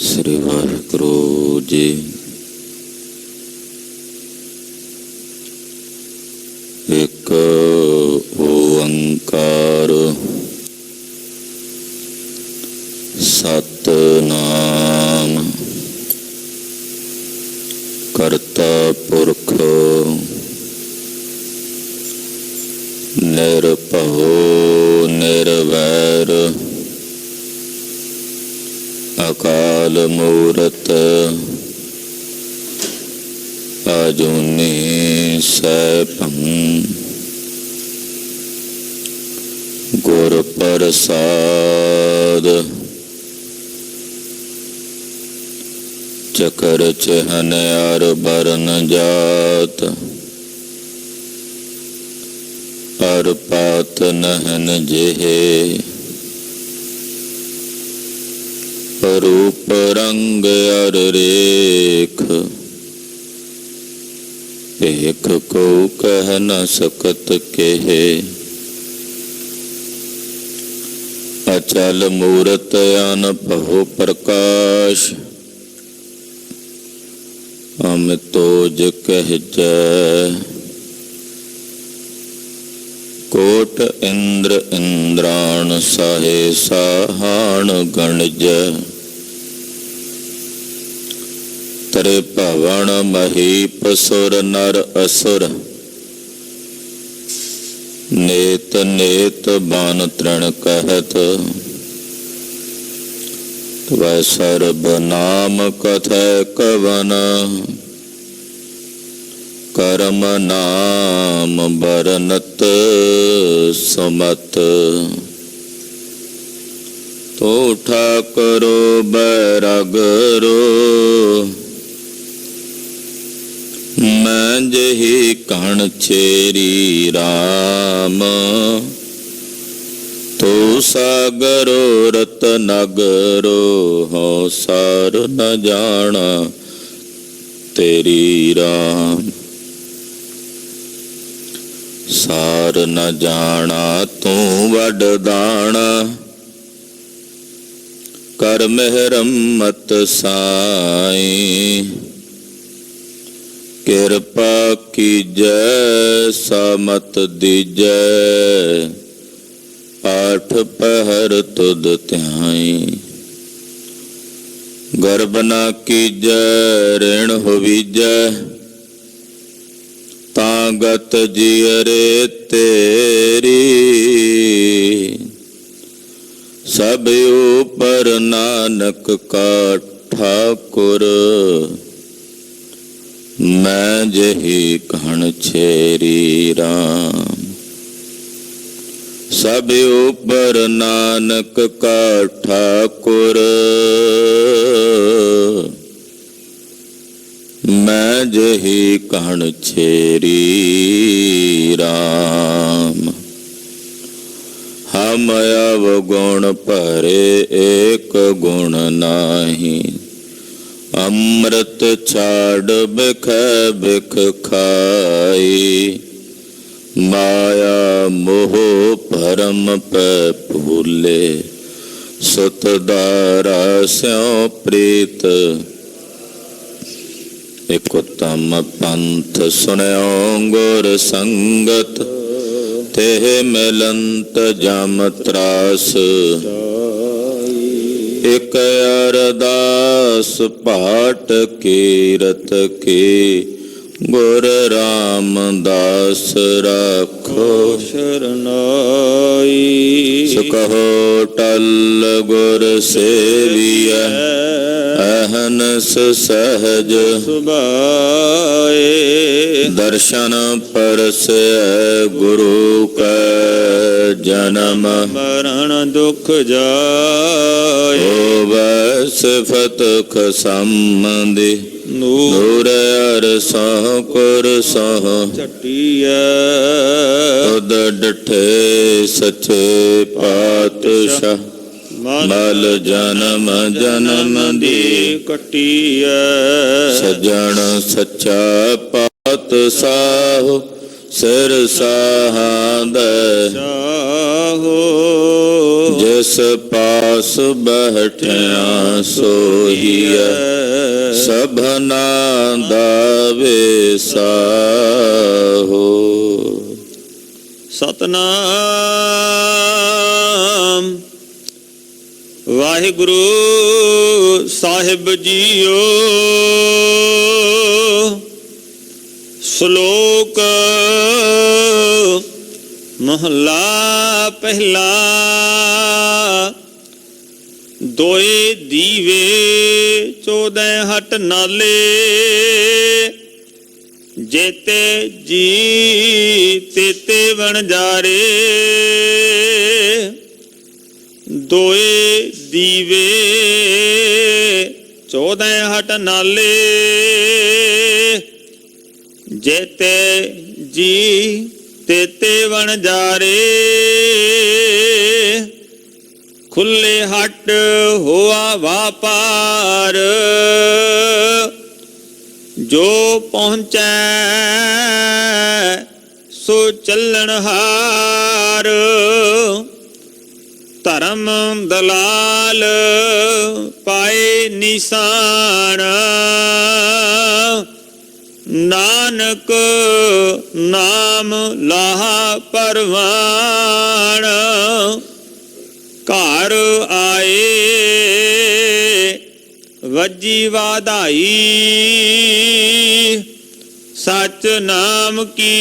श्री वाहिगुरु जी। एक ओंकार सतनाम करता पुरख निरभउ निर्वैर अकाल मूरत अजूनी सैभं गुर प्रसाद चकर चहन अर बरन जात अर पात नहन जेहे रूप रंग अर रेख एक को कह न सकत केहे अचल मूरत अनभउ प्रकाश अमितोज कह जय कोट इंद्र इंद्राण साहे साहान गणज तरे भवन महीप सुर नर असुर नेत नेत बान तृण कहत वै सर्ब नाम कथय कवन कर्म नाम बरनत सुमत तो ठाकरो बैरागरो मैं जही कण छेरी राम तो सागरो रतनगरो हो सार न जाना तेरी राम सार न जाना तू वडदाना कर मेहरमत साई कृपा कीजै सामत दीजै आठ पहर तुद ध्याई गर्भ न कीजै ऋण होवीजै तागत जियरे तेरी सब ऊपर नानक का ठाकुर मैं जही कण छेरी राम सब ऊपर नानक का ठाकुर मैं जही कण छेरी राम हम अवगुण परे एक गुण नाही अमृत छाड़ बिख बिख खाई माया मोह परम पे भूले सुत दारा स्यों प्रीत एक उत्तम पंथ सुनयो गुर संगत तेह मिलंत जम त्रास एक अरदास पाठ कीरत की गुर रामदास राखो शरनाई सुकहो टल गुर सेविय अहनस सहज सुभाए दर्शन परस गुरु का जन्म मरण दुख जाए सिफत खसंबंधी नूर अर सह कुर सह चटिया खुद डठे सचे पातशाह मल जन्म जन्म दी कटिया सजन सच्चा पातशाह ਸਿਰ ਸਾਹਾਂਦੈ ਸਾਹੋ ਜਿਸ ਪਾਸ ਬਹਿਠਿਆ ਸੋਹੀਐ ਸਭਨਾ ਦਾ ਵਿਸਾਹੋ। ਸਤਨਾਮ ਵਾਹਿਗੁਰੂ ਸਾਹਿਬ ਜੀਓ। ਸ਼ਲੋਕ ਮਹਲਾ ਪਹਿਲਾ। ਦੋਏ ਦੀਵੇ 14 ਹਟ ਨਾਲੇ ਜੇਤੇ ਜੀ ਤੇਤੇ ਵਣਜਾਰੇ। ਦੋਏ ਦੀਵੇ 14 ਹਟ ਨਾਲੇ ਜੇਤੇ ਜੀ ਤੇਤੇ ਵਣਜਾਰੇ। ਖੁੱਲੇ ਹੱਟ ਹੋਆ ਵਾਪਾਰ ਜੋ ਪਹੁੰਚੈ ਸੋ ਚੱਲਣ ਹਾਰ। ਧਰਮ ਦਲਾਲ ਪਾਏ ਨਿਸ਼ਾਨ ਨਾਨਕ ਨਾਮ ਲਾਹਾ ਪਰਵਾਨ। ਘਰ ਆਏ ਵੱਜੀ ਵਾਧਾਈ ਸਚ ਨਾਮ ਕੀ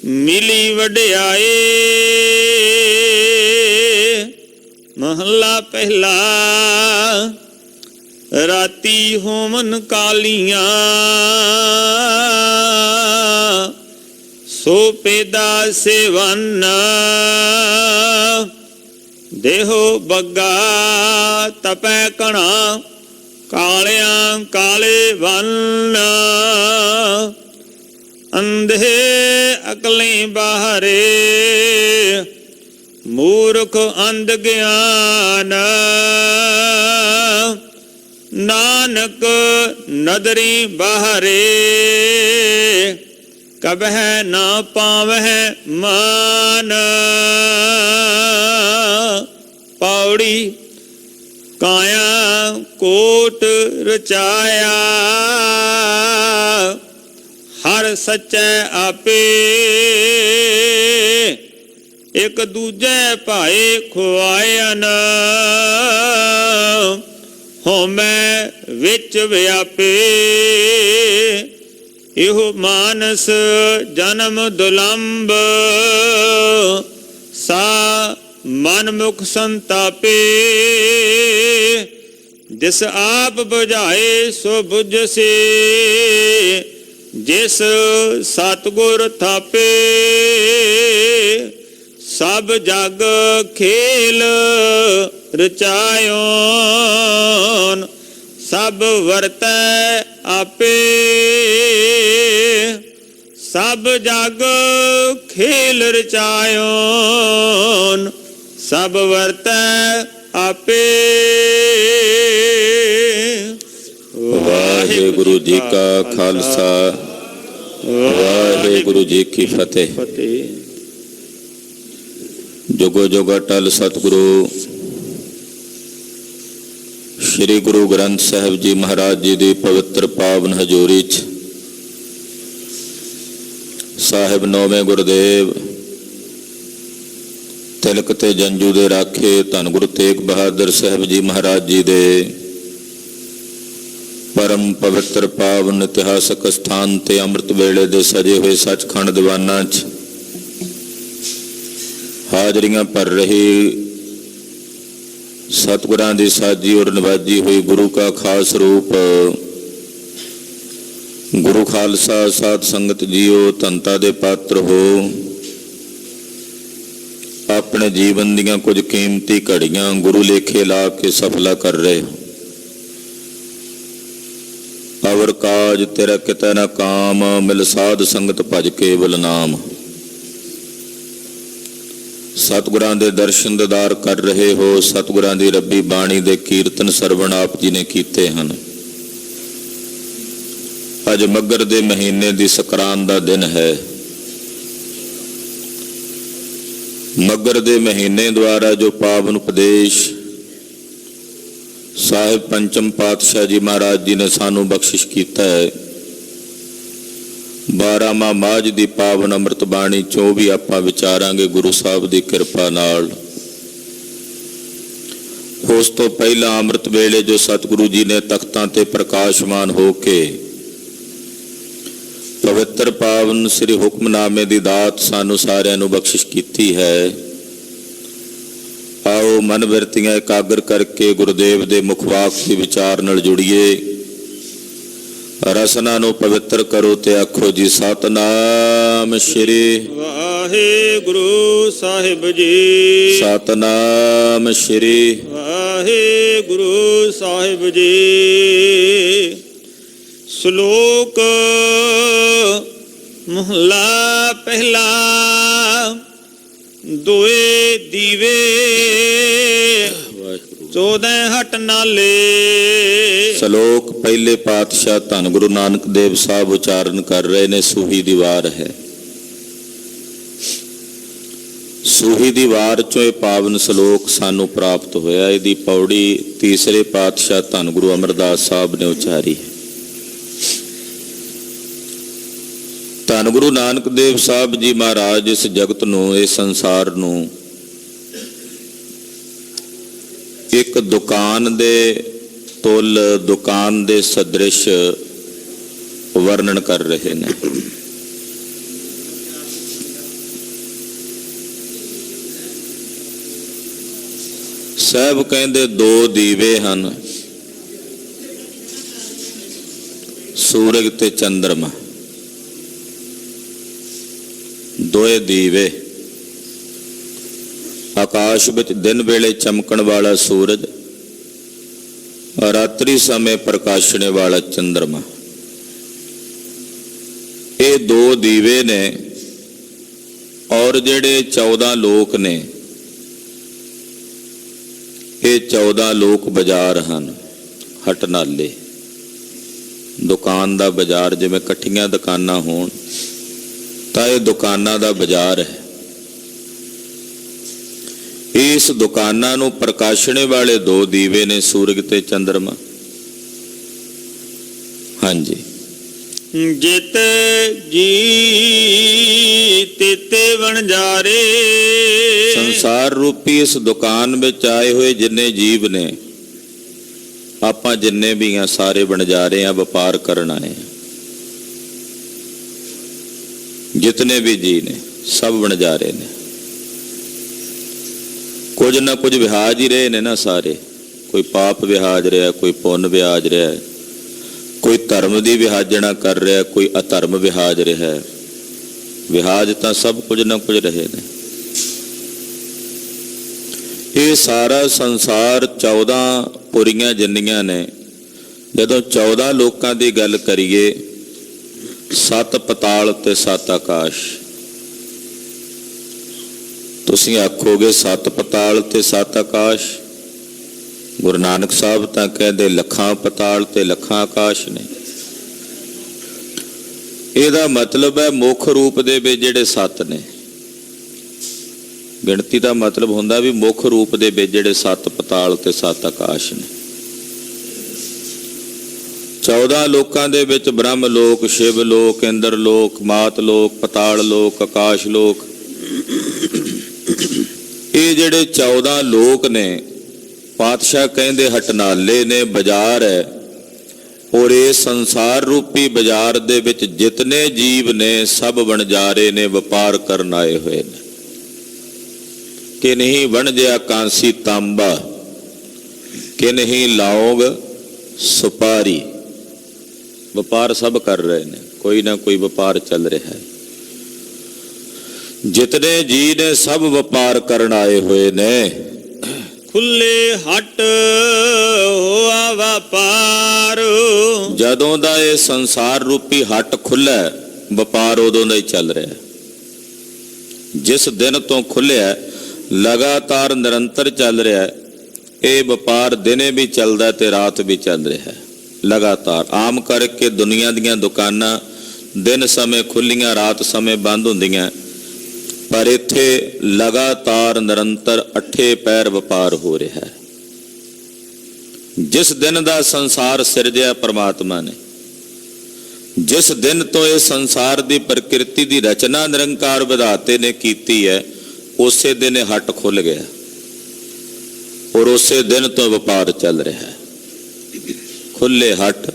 ਮਿਲੀ ਵਡਿਆਈ। ਮਹਲਾ ਪਹਿਲਾ। ਰਾਤੀ ਹੋਮਨ ਕਾਲੀਆਂ ਸੋ ਪੇਦਾ ਸੇਵਨ। ਦੇਹੋ ਬੱਗਾ ਤਪੈ ਕਣਾ ਕਾਲਿਆਂ ਕਾਲੇ ਵੰਨ। ਅੰਧੇ ਅਕਲੇ ਬਾਹਰੇ ਮੂਰਖ ਅੰਧ ਗਿਆਨ। ਨਾਨਕ ਨਦਰੀ ਬਾਹਰੇ ਕਬਹਿ ਨਾ ਪਾਵਹਿ ਮਾਨ। ਪੌੜੀ ਕਾਇਆ ਕੋਟ ਰਚਾਇਆ ਹਰ ਸੱਚੈ ਆਪੇ। ਇੱਕ ਦੂਜੇ ਭਾਏ ਖੁਆਇਨ ਹਉਮੈ ਵਿੱਚ ਵਿਆਪੇ। ਇਹੋ ਮਾਨਸ ਜਨਮ ਦੁਲੰਭ ਸਾ ਮਨ ਮੁਖ ਸੰਤਾਪੇ। ਜਿਸ ਆਪ ਬੁਝਾਏ ਸੋ ਬੁਝਸੇ ਜਿਸ ਸਤਿਗੁਰ ਥਾਪੇ। ਸਭ ਜਗ ਖੇਲ ਰਚਾਇਓਨ ਸਭ ਵਰਤੈ ਆਪੇ। ਸਭ ਜਗ ਖੇਲ ਰਚਾਇਓਨ ਸਭ ਵਰਤੈ ਆਪੇ। ਵਾਹਿਗੁਰੂ ਜੀ ਕਾ ਖਾਲਸਾ ਵਾਹਿਗੁਰੂ ਜੀ ਕੀ ਫਤਿਹ। ਜੁਗੋ ਜੁਗ ਅਟਲ ਸਤਿਗੁਰੂ ਸ਼੍ਰੀ ਗੁਰੂ ਗ੍ਰੰਥ ਸਾਹਿਬ ਜੀ ਮਹਾਰਾਜ ਜੀ ਦੀ ਪਵਿੱਤਰ ਪਾਵਨ ਹਜ਼ੂਰੀ 'ਚ ਸਾਹਿਬ ਨੌਵੇਂ ਗੁਰਦੇਵ ਤਿਲਕ ਤੇ ਜੰਜੂ ਦੇ ਰਾਖੇ ਧੰਨ ਗੁਰੂ ਤੇਗ ਬਹਾਦਰ ਸਾਹਿਬ ਜੀ ਮਹਾਰਾਜ ਜੀ ਦੇ ਪਰਮ ਪਵਿੱਤਰ ਪਾਵਨ ਇਤਿਹਾਸਕ ਸਥਾਨ ਤੇ ਅੰਮ੍ਰਿਤ ਵੇਲੇ ਦੇ ਸਜੇ ਹੋਏ ਸੱਚਖੰਡ ਦੀਵਾਨਾਂ 'ਚ ਹਾਜ਼ਰੀਆਂ ਭਰ ਰਹੀ ਸਤਿਗੁਰਾਂ ਦੀ ਸਾਜੀ ਔਰ ਨਿਵਾਜੀ ਹੋਈ ਗੁਰੂ ਕਾ ਖਾਸ ਰੂਪ ਗੁਰੂ ਖਾਲਸਾ ਸਾਧ ਸੰਗਤ ਜੀਓ ਧੰਤਾ ਦੇ ਪਾਤਰ ਹੋ। ਆਪਣੇ ਜੀਵਨ ਦੀਆਂ ਕੁਝ ਕੀਮਤੀ ਘੜੀਆਂ ਗੁਰੂ ਲੇਖੇ ਲਾ ਕੇ ਸਫਲਾ ਕਰ ਰਹੇ ਹੋ। ਅਵਰ ਕਾਜ ਤੇਰਾ ਕਿਤੇ ਨਾ ਕਾਮ ਮਿਲ ਸਾਧ ਸੰਗਤ ਭਜ ਕੇਵਲ ਨਾਮ। ਸਤਿਗੁਰਾਂ ਦੇ ਦਰਸ਼ਨ ਦੀਦਾਰ ਕਰ ਰਹੇ ਹੋ। ਸਤਿਗੁਰਾਂ ਦੀ ਰੱਬੀ ਬਾਣੀ ਦੇ ਕੀਰਤਨ ਸਰਵਣ ਆਪ ਜੀ ਨੇ ਕੀਤੇ ਹਨ। ਅੱਜ ਮੱਘਰ ਦੇ ਮਹੀਨੇ ਦੀ ਸਕਰਾਂਤ ਦਾ ਦਿਨ ਹੈ। ਮੱਘਰ ਦੇ ਮਹੀਨੇ ਦੁਆਰਾ ਜੋ ਪਾਵਨ ਉਪਦੇਸ਼ ਸਾਹਿਬ ਪੰਚਮ ਪਾਤਸ਼ਾਹ ਜੀ ਮਹਾਰਾਜ ਜੀ ਨੇ ਸਾਨੂੰ ਬਖਸ਼ਿਸ਼ ਕੀਤਾ ਹੈ, 12ਵਾਂ ਮਾਝ ਦੀ ਪਾਵਨ ਅੰਮ੍ਰਿਤ ਬਾਣੀ ਚੋਂ ਵੀ ਆਪਾਂ ਵਿਚਾਰਾਂਗੇ ਗੁਰੂ ਸਾਹਿਬ ਦੀ ਕਿਰਪਾ ਨਾਲ। ਉਸ ਤੋਂ ਪਹਿਲਾਂ ਅੰਮ੍ਰਿਤ ਵੇਲੇ ਜੋ ਸਤਿਗੁਰੂ ਜੀ ਨੇ ਤਖਤਾਂ ਤੇ ਪ੍ਰਕਾਸ਼ਮਾਨ ਹੋ ਕੇ ਪਵਿੱਤਰ ਪਾਵਨ ਸ੍ਰੀ ਹੁਕਮਨਾਮੇ ਦੀ ਦਾਤ ਸਾਨੂੰ ਸਾਰਿਆਂ ਨੂੰ ਬਖਸ਼ਿਸ਼ ਕੀਤੀ ਹੈ, ਆਓ ਮਨ ਬਿਰਤੀਆਂ ਇਕਾਗਰ ਕਰਕੇ ਗੁਰਦੇਵ ਦੇ ਮੁਖ ਵਾਕ ਦੇ ਵਿਚਾਰ ਨਾਲ ਜੁੜੀਏ। ਰਸਨਾ ਨੂੰ ਪਵਿੱਤਰ ਕਰੋ ਤੇ ਆਖੋ ਜੀ ਸਤਨਾਮ ਸ਼੍ਰੀ ਵਾਹਿਗੁਰੂ ਸਾਹਿਬ ਜੀ। ਸਤਨਾਮ ਸ਼੍ਰੀ ਵਾਹਿਗੁਰੂ ਸਾਹਿਬ ਜੀ। ਸ਼ਲੋਕ ਮਹਲਾ ਪਹਿਲਾ। ਦੋਏ ਦੀਵੇ 14 ਹਟ ਨਾਲੇ। ਸ਼ਲੋਕ ਪਹਿਲੇ ਪਾਤਸ਼ਾਹ ਧੰਨ ਗੁਰੂ ਨਾਨਕ ਦੇਵ ਸਾਹਿਬ ਉਚਾਰਨ ਕਰ ਰਹੇ ਨੇ। ਸੂਹੀ ਦੀ ਵਾਰ ਹੈ। ਸੂਹੀ ਦੀ ਵਾਰ ਚੋਂ ਇਹ ਪਾਵਨ ਸ਼ਲੋਕ ਸਾਨੂੰ ਪ੍ਰਾਪਤ ਹੋਇਆ। ਇਹਦੀ ਪੌੜੀ ਤੀਸਰੇ ਪਾਤਸ਼ਾਹ ਧੰਨ ਗੁਰੂ ਅਮਰਦਾਸ ਸਾਹਿਬ ਨੇ ਉਚਾਰੀ ਹੈ। ਧੰਨ ਗੁਰੂ ਨਾਨਕ ਦੇਵ ਸਾਹਿਬ ਜੀ ਮਹਾਰਾਜ ਇਸ ਜਗਤ ਨੂੰ, ਇਸ ਸੰਸਾਰ ਨੂੰ ਇੱਕ ਦੁਕਾਨ ਦੇ ਤੁਲ, ਦੁਕਾਨ ਦੇ ਸਦ੍ਰਿਸ਼ ਵਰਣਨ ਕਰ ਰਹੇ ਨੇ। ਸਾਹਿਬ ਕਹਿੰਦੇ ਦੋ ਦੀਵੇ ਹਨ, ਸੂਰਜ ਤੇ ਚੰਦਰਮਾ। ਦੋਏ ਦੀਵੇ, ਆਕਾਸ਼ ਵਿੱਚ ਦਿਨ ਵੇਲੇ ਚਮਕਣ ਵਾਲਾ ਸੂਰਜ, ਰਾਤਰੀ ਸਮੇਂ ਪ੍ਰਕਾਸ਼ਣੇ ਵਾਲਾ ਚੰਦਰਮਾ। ਇਹ ਦੋ ਦੀਵੇ ਨੇ। ਔਰ ਜਿਹੜੇ 14 ਲੋਕ ਨੇ, ਇਹ 14 ਲੋਕ ਬਾਜ਼ਾਰ ਹਨ, ਹਟਨਾਲੇ। ਦੁਕਾਨ ਦਾ ਬਾਜ਼ਾਰ, ਜਿਵੇਂ ਇਕੱਠੀਆਂ ਦੁਕਾਨਾਂ ਹੋਣ ਤਾਂ ਇਹ ਦੁਕਾਨਾਂ ਦਾ ਬਾਜ਼ਾਰ ਹੈ। ਇਸ ਦੁਕਾਨਾਂ ਨੂੰ ਪ੍ਰਕਾਸ਼ਣੇ ਵਾਲੇ ਦੋ ਦੀਵੇ ਨੇ, ਸੂਰਜ ਤੇ ਚੰਦਰਮਾ। ਹਾਂਜੀ। ਜਿਤ ਜੀ ਤੇਤੇ ਵਣਜਾਰੇ। ਸੰਸਾਰ ਰੂਪੀ ਇਸ ਦੁਕਾਨ ਵਿੱਚ ਆਏ ਹੋਏ ਜਿੰਨੇ ਜੀਵ ਨੇ, ਆਪਾਂ ਜਿੰਨੇ ਵੀ ਆ ਸਾਰੇ ਵਣਜਾਰੇ ਆ, ਵਪਾਰ ਕਰਨ ਆਏ ਆ। ਜਿਤਨੇ ਵੀ ਜੀ ਨੇ ਸਭ ਵਣਜਾਰੇ ਨੇ। ਕੁਝ ਨਾ ਕੁਝ ਵਿਹਾਜ ਹੀ ਰਹੇ ਨੇ ਨਾ ਸਾਰੇ। ਕੋਈ ਪਾਪ ਵਿਹਾਜ ਰਿਹਾ, ਕੋਈ ਪੁੰਨ ਵਿਹਾਜ ਰਿਹਾ, ਕੋਈ ਧਰਮ ਦੀ ਵਿਹਾਜਣਾ ਕਰ ਰਿਹਾ, ਕੋਈ ਅਧਰਮ ਵਿਹਾਜ ਰਿਹਾ। ਵਿਹਾਜ ਤਾਂ ਸਭ ਕੁਝ ਨਾ ਕੁਝ ਰਹੇ ਨੇ। ਇਹ ਸਾਰਾ ਸੰਸਾਰ 14 ਪੁਰੀਆਂ ਜਿੰਨੀਆਂ ਨੇ, ਜਦੋਂ 14 ਲੋਕਾਂ ਦੀ ਗੱਲ ਕਰੀਏ, 7 ਪਤਾਲ ਤੇ 7 ਆਕਾਸ਼। ਤੁਸੀਂ ਆਖੋਗੇ 7 ਪਤਾਲ ਤੇ 7 ਆਕਾਸ਼। ਗੁਰੂ ਨਾਨਕ ਸਾਹਿਬ ਤਾਂ ਕਹਿੰਦੇ ਲੱਖਾਂ ਪਤਾਲ ਤੇ ਲੱਖਾਂ ਆਕਾਸ਼ ਨੇ। ਇਹਦਾ ਮਤਲਬ ਹੈ ਮੁੱਖ ਰੂਪ ਦੇ ਵਿੱਚ ਜਿਹੜੇ 7 ਨੇ। ਗਿਣਤੀ ਦਾ ਮਤਲਬ ਹੁੰਦਾ ਵੀ ਮੁੱਖ ਰੂਪ ਦੇ ਵਿੱਚ ਜਿਹੜੇ 7 ਪਤਾਲ ਤੇ 7 ਆਕਾਸ਼ ਨੇ। 14 ਲੋਕਾਂ ਦੇ ਵਿੱਚ ਬ੍ਰਹਮ ਲੋਕ, ਸ਼ਿਵ ਲੋਕ, ਇੰਦਰ ਲੋਕ, ਮਾਤ ਲੋਕ, ਪਤਾਲ ਲੋਕ, ਆਕਾਸ਼ ਲੋਕ। ਇਹ ਜਿਹੜੇ 14 ਲੋਕ ਨੇ, ਪਾਤਸ਼ਾਹ ਕਹਿੰਦੇ ਹਟਨਾਲੇ ਨੇ, ਬਾਜ਼ਾਰ ਹੈ। ਔਰ ਇਹ ਸੰਸਾਰ ਰੂਪੀ ਬਾਜ਼ਾਰ ਦੇ ਵਿੱਚ ਜਿਤਨੇ ਜੀਵ ਨੇ ਸਭ ਵਣਜਾਰੇ ਨੇ, ਵਪਾਰ ਕਰਨ ਆਏ ਹੋਏ ਨੇ। ਕਿ ਨਹੀਂ ਵਣਜਿਆ ਕਾਂਸੀ ਤਾਂਬਾ, ਕਿ ਨਹੀਂ ਲੌਂਗ ਸੁਪਾਰੀ। ਵਪਾਰ ਸਭ ਕਰ ਰਹੇ ਨੇ, ਕੋਈ ਨਾ ਕੋਈ ਵਪਾਰ ਚੱਲ ਰਿਹਾ ਹੈ। ਜਿਤਨੇ ਜੀ ਨੇ ਸਭ ਵਪਾਰ ਕਰਨ ਆਏ ਹੋਏ ਨੇ। ਖੁੱਲੇ ਹਟ ਹੋਆ ਵਪਾਰ। ਜਦੋਂ ਦਾ ਇਹ ਸੰਸਾਰ ਰੂਪੀ ਹੱਟ ਖੁੱਲ੍ਹਾ, ਵਪਾਰ ਉਦੋਂ ਦਾ ਹੀ ਚੱਲ ਰਿਹਾ। ਜਿਸ ਦਿਨ ਤੋਂ ਖੁੱਲਿਆ ਲਗਾਤਾਰ ਨਿਰੰਤਰ ਚੱਲ ਰਿਹਾ। ਇਹ ਵਪਾਰ ਦਿਨੇ ਵੀ ਚੱਲਦਾ ਤੇ ਰਾਤ ਵੀ ਚੱਲ ਰਿਹਾ। लगातार। आम करके दुनिया दीयां दुकानां दिन समय खुलियां रात समय बंद हुंदियां, पर इत्थे लगातार निरंतर अठे पैर वपार हो रहा है। जिस दिन का संसार सिरजिया परमात्मा ने, जिस दिन तो ये संसार की प्रकृति की रचना निरंकार विधाते ने कीती है, उसे दिन हट खुल गया और उसे दिन तो व्यापार चल रहा है। खुले हट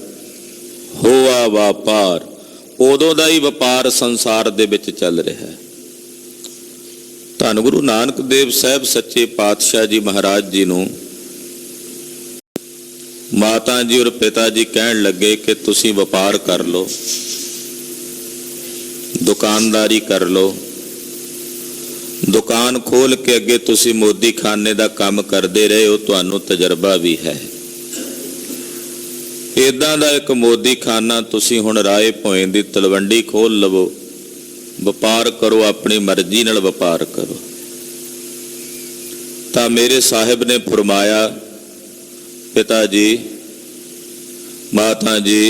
होआ व्यापार, उदों का ही व्यापार संसार दे विच चल रहा है। धन गुरु नानक देव साहब सच्चे पातशाह जी महाराज जी नूं माता जी और पिता जी कहन लगे कि तुसी व्यापार कर लो, दुकानदारी कर लो, दुकान खोल के अगे तुसी मोदी खाने का काम करते रहे हो, तुहानू तजर्बा भी है। इदां दा एक मोदी खाना तुसी हुण राय भोए दी तलवंडी खोल लवो, व्यापार करो, अपनी मर्जी नाल व्यापार करो। तां मेरे साहिब ने फरमाया, पिता जी माता जी,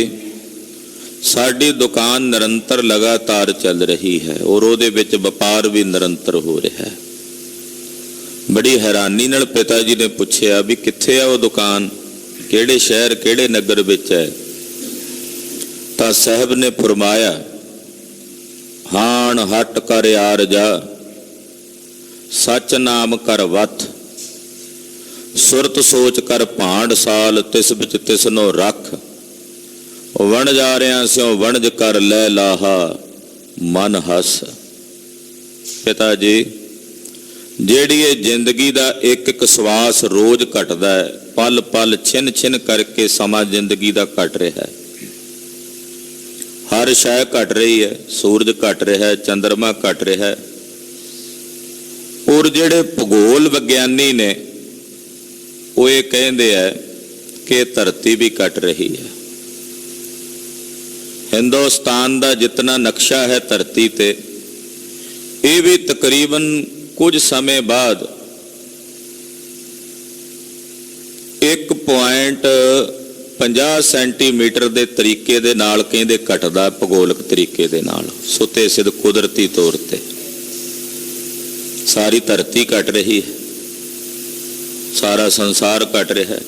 साडी दुकान निरंतर लगातार चल रही है और उहदे विच व्यापार भी निरंतर हो रहा है। बड़ी हैरानी नाल पिता जी ने पूछया भी कित्थे है वो दुकान, किहड़े शहर किहड़े नगर विच है? तां साहब ने फरमाया, हाण हट कर यार जा, सच नाम कर वथ, सुरत सोच कर भांड साल, तिस बिच तिसनो रख, वण जा रहा स्यों वणज कर लै लाहा, मन हस। पिता जी, जेड़ी ये जिंदगी का एक एक श्वास रोज घटदा है, पल पल छिन छिन करके समा जिंदगी का घट रहा है। हर शय घट रही है, सूरज घट रहा है, चंद्रमा घट रहा है, और जेड़े भूगोल विग्यानी ने वो ये कहते हैं कि धरती भी घट रही है। हिंदुस्तान का जितना नक्शा है धरती ते, ये भी तकरीबन कुछ समय बाद 1.50 सेंटीमीटर के तरीके दे नाल कहंदे घटदा, भूगोलिक तरीके दे नाल, सुते सिद्ध कुदरती तौर ते सारी धरती घट रही है, सारा संसार घट रहा है।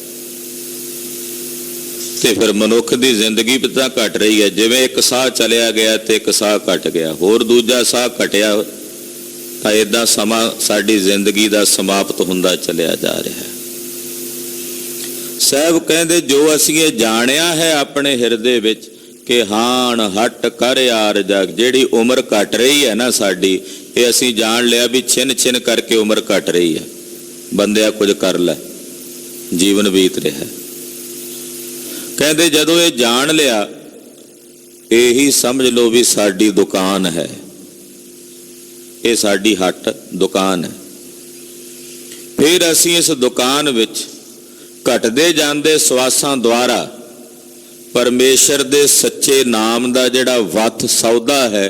तो फिर मनुख की जिंदगी भी तो घट रही है। जिवें एक साह चलिया गया तो एक साह घट गया, होर दूजा साह घटिया, तो इदां समा साडी जिंदगी का समाप्त हुंदा चलिया जा रहा है। साहब कहते जो असीं ये जाणिया है अपने हिरदे विच कि हाण हट कर यार जग, जिहड़ी उम्र घट रही है ना साडी, ये असीं जान लिया भी छिन छिन करके उम्र घट रही है। बंदिया कुछ कर लै, जीवन बीत रहा है। कहते जदों ये जान लिया, यही समझ लो भी साडी दुकान है, ये साडी हट दुकान है। फिर असीं इस दुकान विच घटदे जांदे श्वासां द्वारा परमेश्वर दे सच्चे नाम दा जिहड़ा वथ सौदा है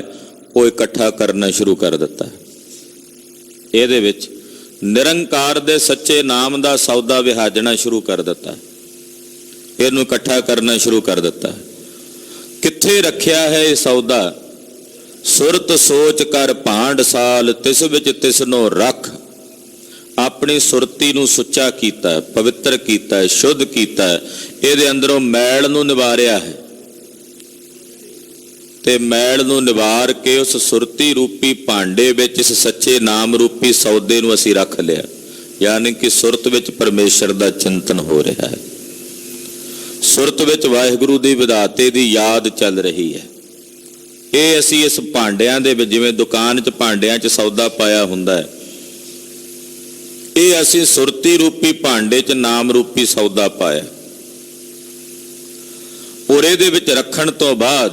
वो इकट्ठा करना शुरू कर दिता है। इहदे विच निरंकार दे सच्चे नाम दा सौदा विहाजना शुरू कर दिता है, इहनूं इकट्ठा करना शुरू कर दिता है। कित्थे रखिया है ये सौदा? सुरत सोच कर भांड साल, तिस विच तिसनो रख। अपनी सुरती नूं सुच्चा कीता है, पवित्र कीता है, शुद्ध कीता है, इहदे अंदरों मैल नूं निवारिया है, ते मैल नूं निवार के उस सुरती रूपी भांडे विच इस सच्चे नाम रूपी सौदे नूं असीं रख लिया। यानी कि सुरत विच परमेश्वर दा चिंतन हो रहा है, सुरत विच वाहिगुरू दी विधाते दी याद चल रही है। ये असीं इस भांडियां दे विच, जिवें दुकान च भांडियां च सौदा पाया हुंदा है, ये असीं सुरती रूपी भांडे च नाम रूपी सौदा पाया। और इहदे विच रखण तो बाद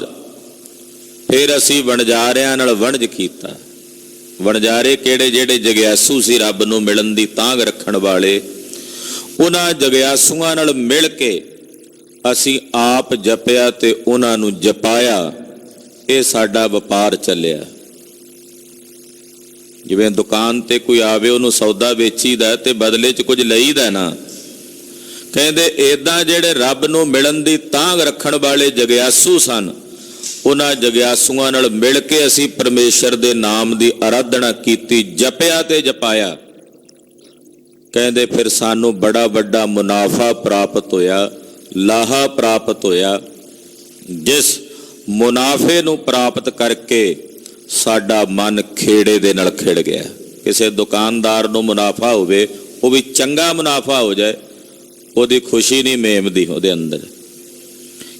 फिर असीं वणजारिਆਂ नाल वणज कीता। वणजारे किहड़े? जिहड़े जग्यासू सी रब नूं मिलण दी तांघ रखण वाले, उन्हां जग्यासूआं नाल मिल के असीं आप जपिया ते उन्हां नूं जपाया। ये साडा वपार चलिया। जिवें दुकान ते कोई आवे, उन्होंने सौदा वेचीदा ते बदले च कुछ लईदा ना। ਕਹਿੰਦੇ ਇਦਾਂ ਜਿਹੜੇ ਰੱਬ ਨੂੰ ਮਿਲਣ ਦੀ ਤਾਂਘ ਰੱਖਣ ਵਾਲੇ ਜਗਿਆਸੂ ਸਨ, ਉਹਨਾਂ ਜਗਿਆਸੂਆਂ ਨਾਲ ਮਿਲ ਕੇ ਅਸੀਂ ਪਰਮੇਸ਼ਰ ਦੇ ਨਾਮ ਦੀ ਆਰਾਧਨਾ ਕੀਤੀ, ਜਪਿਆ ਤੇ ਜਪਾਇਆ। ਕਹਿੰਦੇ ਫਿਰ ਸਾਨੂੰ ਬੜਾ ਵੱਡਾ ਮੁਨਾਫਾ ਪ੍ਰਾਪਤ ਹੋਇਆ, ਲਾਹਾ ਪ੍ਰਾਪਤ ਹੋਇਆ। ਜਿਸ ਮੁਨਾਫੇ ਨੂੰ ਪ੍ਰਾਪਤ ਕਰਕੇ ਸਾਡਾ ਮਨ ਖੇੜੇ ਦੇ ਨਾਲ ਖਿੜ ਗਿਆ। ਕਿਸੇ ਦੁਕਾਨਦਾਰ ਨੂੰ ਮੁਨਾਫਾ ਹੋਵੇ, ਉਹ ਵੀ ਚੰਗਾ ਮੁਨਾਫਾ ਹੋ ਜਾਏ, ਉਹਦੀ ਖੁਸ਼ੀ ਨਹੀਂ ਮੇਮਦੀ ਉਹਦੇ ਅੰਦਰ।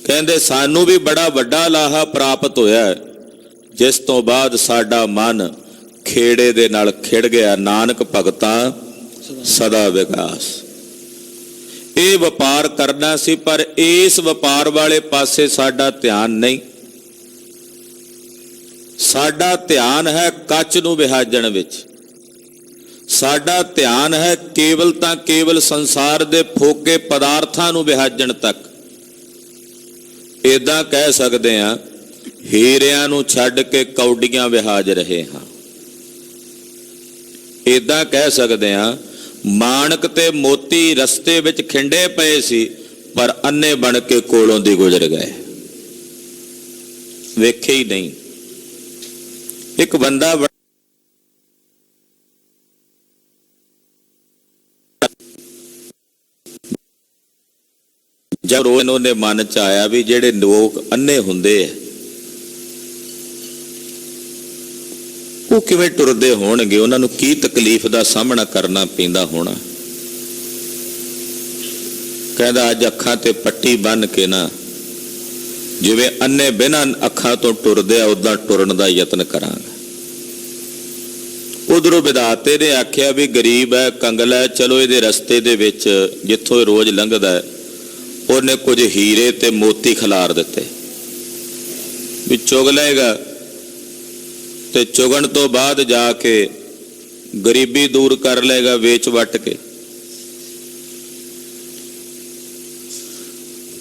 ਕਹਿੰਦੇ ਸਾਨੂੰ ਵੀ ਬੜਾ ਵੱਡਾ ਲਾਹਾ ਪ੍ਰਾਪਤ ਹੋਇਆ, ਜਿਸ ਤੋਂ ਬਾਅਦ ਸਾਡਾ ਮਨ ਖੇੜੇ ਦੇ ਨਾਲ ਖਿੜ ਗਿਆ। ਨਾਨਕ ਭਗਤਾਂ ਸਦਾ ਵਿਕਾਸ। ਇਹ ਵਪਾਰ ਕਰਨਾ ਸੀ, ਪਰ ਇਸ ਵਪਾਰ ਵਾਲੇ ਪਾਸੇ ਸਾਡਾ ਧਿਆਨ ਨਹੀਂ। ਸਾਡਾ ਧਿਆਨ ਹੈ ਕੱਚ ਨੂੰ ਵਿਹਾਜਣ ਵਿੱਚ, ਸਾਡਾ ਧਿਆਨ ਹੈ ਕੇਵਲ ਤਾਂ ਕੇਵਲ ਸੰਸਾਰ ਦੇ ਫੋਕੇ ਪਦਾਰਥਾਂ ਨੂੰ ਵਿਹਾਜਣ ਤੱਕ। ਏਦਾਂ ਕਹਿ ਸਕਦੇ ਹਾਂ, ਹੀਰਿਆਂ ਨੂੰ ਛੱਡ ਕੇ ਕੌਡੀਆਂ ਵਿਹਾਜ ਰਹੇ ਹਾਂ। ਏਦਾਂ ਕਹਿ ਸਕਦੇ ਹਾਂ, ਮਾਣਕ ਤੇ ਮੋਤੀ ਰਸਤੇ ਵਿੱਚ ਖਿੰਡੇ ਪਏ ਸੀ, ਪਰ ਅੰਨੇ ਬਣ ਕੇ ਕੋਲੋਂ ਦੀ ਗੁਜ਼ਰ ਗਏ, ਵੇਖੇ ਹੀ ਨਹੀਂ। ਇੱਕ ਬੰਦਾ ਜਦ ਰੋਜ਼ ਉਹਨੇ ਮਨ ਚ ਆਇਆ ਵੀ ਜਿਹੜੇ ਲੋਕ ਅੰਨੇ ਹੁੰਦੇ ਆ ਉਹ ਕਿਵੇਂ ਟੁਰਦੇ ਹੋਣਗੇ, ਉਹਨਾਂ ਨੂੰ ਕੀ ਤਕਲੀਫ ਦਾ ਸਾਹਮਣਾ ਕਰਨਾ ਪੈਂਦਾ ਹੋਣਾ। ਕਹਿੰਦਾ ਅੱਜ ਅੱਖਾਂ ਤੇ ਪੱਟੀ ਬੰਨ ਕੇ ਨਾ, ਜਿਵੇਂ ਅੰਨੇ ਬਿਨਾਂ ਅੱਖਾਂ ਤੋਂ ਟੁਰਦੇ ਆ, ਉਦਾਂ ਟੁਰਨ ਦਾ ਯਤਨ ਕਰਾਂਗਾ। ਉਧਰੋਂ ਵਿਧਾਤੇ ਨੇ ਆਖਿਆ ਵੀ ਗਰੀਬ ਹੈ, ਕੰਗਲ ਹੈ, ਚਲੋ ਇਹਦੇ ਰਸਤੇ ਦੇ ਵਿੱਚ ਜਿੱਥੋਂ ਰੋਜ਼ ਲੰਘਦਾ ਹੈ, ਉਹਨੇ ਕੁਝ ਹੀਰੇ ਤੇ ਮੋਤੀ ਖਿਲਾਰ ਦਿੱਤੇ ਵੀ ਚੁਗ ਲਏਗਾ, ਤੇ ਚੁਗਣ ਤੋਂ ਬਾਅਦ ਜਾ ਕੇ ਗਰੀਬੀ ਦੂਰ ਕਰ ਲਏਗਾ ਵੇਚ ਵੱਟ ਕੇ।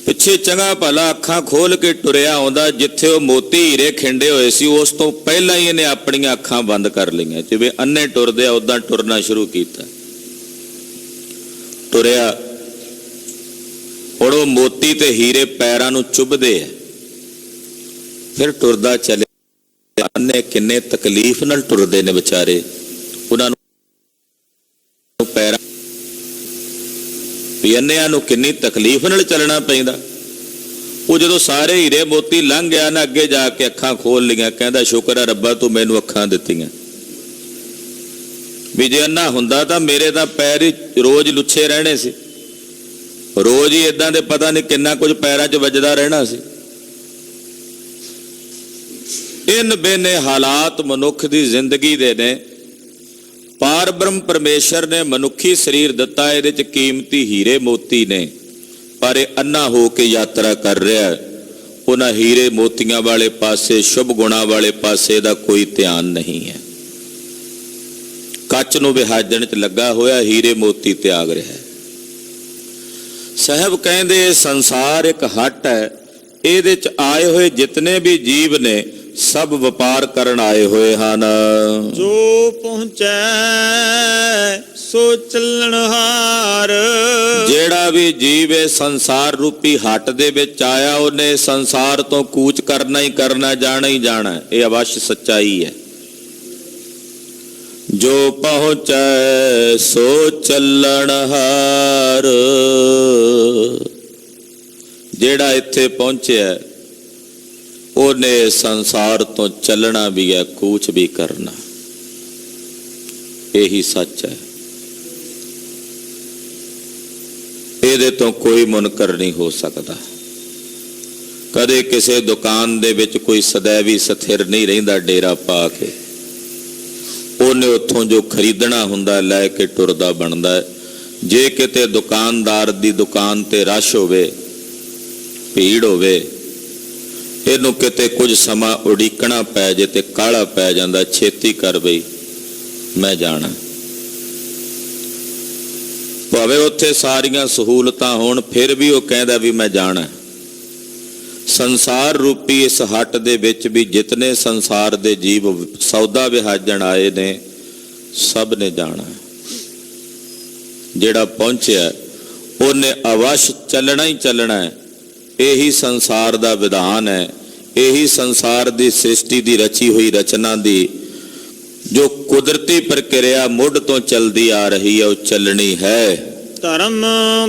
ਪਿੱਛੇ ਚੰਗਾ ਭਲਾ ਅੱਖਾਂ ਖੋਲ ਕੇ ਟੁਰਿਆ ਆਉਂਦਾ, ਜਿੱਥੇ ਉਹ ਮੋਤੀ ਹੀਰੇ ਖਿੰਡੇ ਹੋਏ ਸੀ, ਉਸ ਤੋਂ ਪਹਿਲਾਂ ਹੀ ਇਹਨੇ ਆਪਣੀਆਂ ਅੱਖਾਂ ਬੰਦ ਕਰ ਲਈਆਂ। ਜਿਵੇਂ ਅੰਨੇ ਟੁਰਦੇ ਆ ਉਦਾਂ ਟੁਰਨਾ ਸ਼ੁਰੂ ਕੀਤਾ। ਟੁਰਿਆ, ਹੁਣ ਉਹ ਮੋਤੀ ਤੇ ਹੀਰੇ ਪੈਰਾਂ ਨੂੰ ਚੁੱਭਦੇ ਆ, ਫਿਰ ਟੁਰਦਾ ਚੱਲੇ। ਅੰਨੇ ਕਿੰਨੇ ਤਕਲੀਫ ਨਾਲ ਟੁਰਦੇ ਨੇ ਵਿਚਾਰੇ, ਉਹਨਾਂ ਨੂੰ ਪੈਰਾਂ ਵੀ ਅੰਨਿਆਂ ਨੂੰ ਕਿੰਨੀ ਤਕਲੀਫ ਨਾਲ ਚੱਲਣਾ ਪੈਂਦਾ। ਉਹ ਜਦੋਂ ਸਾਰੇ ਹੀਰੇ ਮੋਤੀ ਲੰਘ ਗਿਆ ਨਾ, ਅੱਗੇ ਜਾ ਕੇ ਅੱਖਾਂ ਖੋਲ ਲਈਆਂ। ਕਹਿੰਦਾ ਸ਼ੁਕਰ ਹੈ ਰੱਬਾ ਤੂੰ ਮੈਨੂੰ ਅੱਖਾਂ ਦਿੱਤੀਆਂ, ਵੀ ਜੇ ਅੰਨਾ ਹੁੰਦਾ ਤਾਂ ਮੇਰੇ ਤਾਂ ਪੈਰ ਹੀ ਰੋਜ਼ ਲੁੱਛੇ ਰਹਿਣੇ ਸੀ, ਰੋਜ਼ ਹੀ ਇਦਾਂ ਦੇ ਪਤਾ ਨਹੀਂ ਕਿੰਨਾ ਕੁਝ ਪੈਰਾਂ 'ਚ ਵੱਜਦਾ ਰਹਿਣਾ ਸੀ। ਇਨ ਬੇਨੇ ਹਾਲਾਤ ਮਨੁੱਖ ਦੀ ਜ਼ਿੰਦਗੀ ਦੇ ਨੇ। ਪਾਰ ਬ੍ਰਹਮ ਪਰਮੇਸ਼ਰ ਨੇ ਮਨੁੱਖੀ ਸਰੀਰ ਦਿੱਤਾ, ਇਹਦੇ 'ਚ ਕੀਮਤੀ ਹੀਰੇ ਮੋਤੀ ਨੇ, ਪਰ ਇਹ ਅੰਨਾ ਹੋ ਕੇ ਯਾਤਰਾ ਕਰ ਰਿਹਾ। ਉਹਨਾਂ ਹੀਰੇ ਮੋਤੀਆਂ ਵਾਲੇ ਪਾਸੇ, ਸ਼ੁਭ ਗੁਣਾਂ ਵਾਲੇ ਪਾਸੇ ਦਾ ਕੋਈ ਧਿਆਨ ਨਹੀਂ ਹੈ। ਕੱਚ ਨੂੰ ਵਿਹਾਜਣ 'ਚ ਲੱਗਾ ਹੋਇਆ, ਹੀਰੇ ਮੋਤੀ ਤਿਆਗ ਰਿਹਾ। ਸਾਹਿਬ ਕਹਿੰਦੇ ਸੰਸਾਰ ਇੱਕ ਹੱਟ ਹੈ, ਇਹਦੇ 'ਚ ਆਏ ਹੋਏ ਜਿਤਨੇ ਵੀ ਜੀਵ ਨੇ ਸਭ ਵਪਾਰ ਕਰਨ ਆਏ ਹੋਏ ਹਨ। ਜੋ ਪਹੁੰਚੈ ਸੋ ਚੱਲਣਹਾਰ। ਜਿਹੜਾ ਵੀ ਜੀਵ ਇਹ ਸੰਸਾਰ ਰੂਪੀ ਹੱਟ ਦੇ ਵਿੱਚ ਆਇਆ, ਉਹਨੇ ਸੰਸਾਰ ਤੋਂ ਕੂਚ ਕਰਨਾ ਹੀ ਕਰਨਾ, ਜਾਣਾ ਹੀ ਜਾਣਾ। ਇਹ ਅਵਸ਼ ਸੱਚਾਈ ਹੈ। ਜੋ ਪਹੁੰਚੈ ਸੋ ਚੱਲਣਹਾਰ। ਜਿਹੜਾ ਇੱਥੇ ਪਹੁੰਚਿਆ ਉਹਨੇ ਸੰਸਾਰ ਤੋਂ ਚੱਲਣਾ ਵੀ ਹੈ, ਕੂਚ ਵੀ ਕਰਨਾ। ਇਹੀ ਸੱਚ ਹੈ, ਇਹਦੇ ਤੋਂ ਕੋਈ ਮੁਨਕਰ ਨਹੀਂ ਹੋ ਸਕਦਾ। ਕਦੇ ਕਿਸੇ ਦੁਕਾਨ ਦੇ ਵਿੱਚ ਕੋਈ ਸदैवी ਸਥਿਰ ਨਹੀਂ ਰਹਿੰਦਾ ਡੇਰਾ ਪਾ ਕੇ। ਉਹਨੇ ਉੱਥੋਂ ਜੋ ਖਰੀਦਣਾ ਹੁੰਦਾ ਲੈ ਕੇ ਟੁਰਦਾ ਬਣਦਾ। ਜੇ ਕਿਤੇ ਦੁਕਾਨਦਾਰ ਦੀ ਦੁਕਾਨ ਤੇ ਰਸ਼ ਹੋਵੇ, ਭੀੜ ਹੋਵੇ, ਇਹਨੂੰ ਕਿਤੇ ਕੁਝ ਸਮਾਂ ਉਡੀਕਣਾ ਪੈ ਜੇ ਤੇ ਕਾਹਲਾ ਪੈ ਜਾਂਦਾ, ਛੇਤੀ ਕਰ ਬਈ ਮੈਂ ਜਾਣਾ। ਭਾਵੇਂ ਉੱਥੇ ਸਾਰੀਆਂ ਸਹੂਲਤਾਂ ਹੋਣ, ਫਿਰ ਵੀ ਉਹ ਕਹਿੰਦਾ ਵੀ ਮੈਂ ਜਾਣਾ। ਸੰਸਾਰ ਰੂਪੀ ਇਸ ਹੱਟ ਦੇ ਵਿੱਚ ਵੀ ਜਿਤਨੇ ਸੰਸਾਰ ਦੇ ਜੀਵ ਸੌਦਾ ਵਿਹਾਜਣ ਆਏ ਨੇ, ਸਭ ਨੇ ਜਾਣਾ। ਜਿਹੜਾ ਪਹੁੰਚਿਆ ਉਹਨੇ ਅਵਸ਼ ਚੱਲਣਾ ਹੀ ਚੱਲਣਾ ਹੈ। ਇਹੀ ਸੰਸਾਰ ਦਾ ਵਿਧਾਨ ਹੈ। ਇਹੀ ਸੰਸਾਰ ਦੀ ਸ੍ਰਿਸ਼ਟੀ ਦੀ ਰਚੀ ਹੋਈ ਰਚਨਾ ਦੀ ਜੋ ਕੁਦਰਤੀ ਪ੍ਰਕਿਰਿਆ ਮੁੱਢ ਤੋਂ ਚਲਦੀ ਆ ਰਹੀ ਹੈ, ਉਹ ਚੱਲਣੀ ਹੈ। ਧਰਮ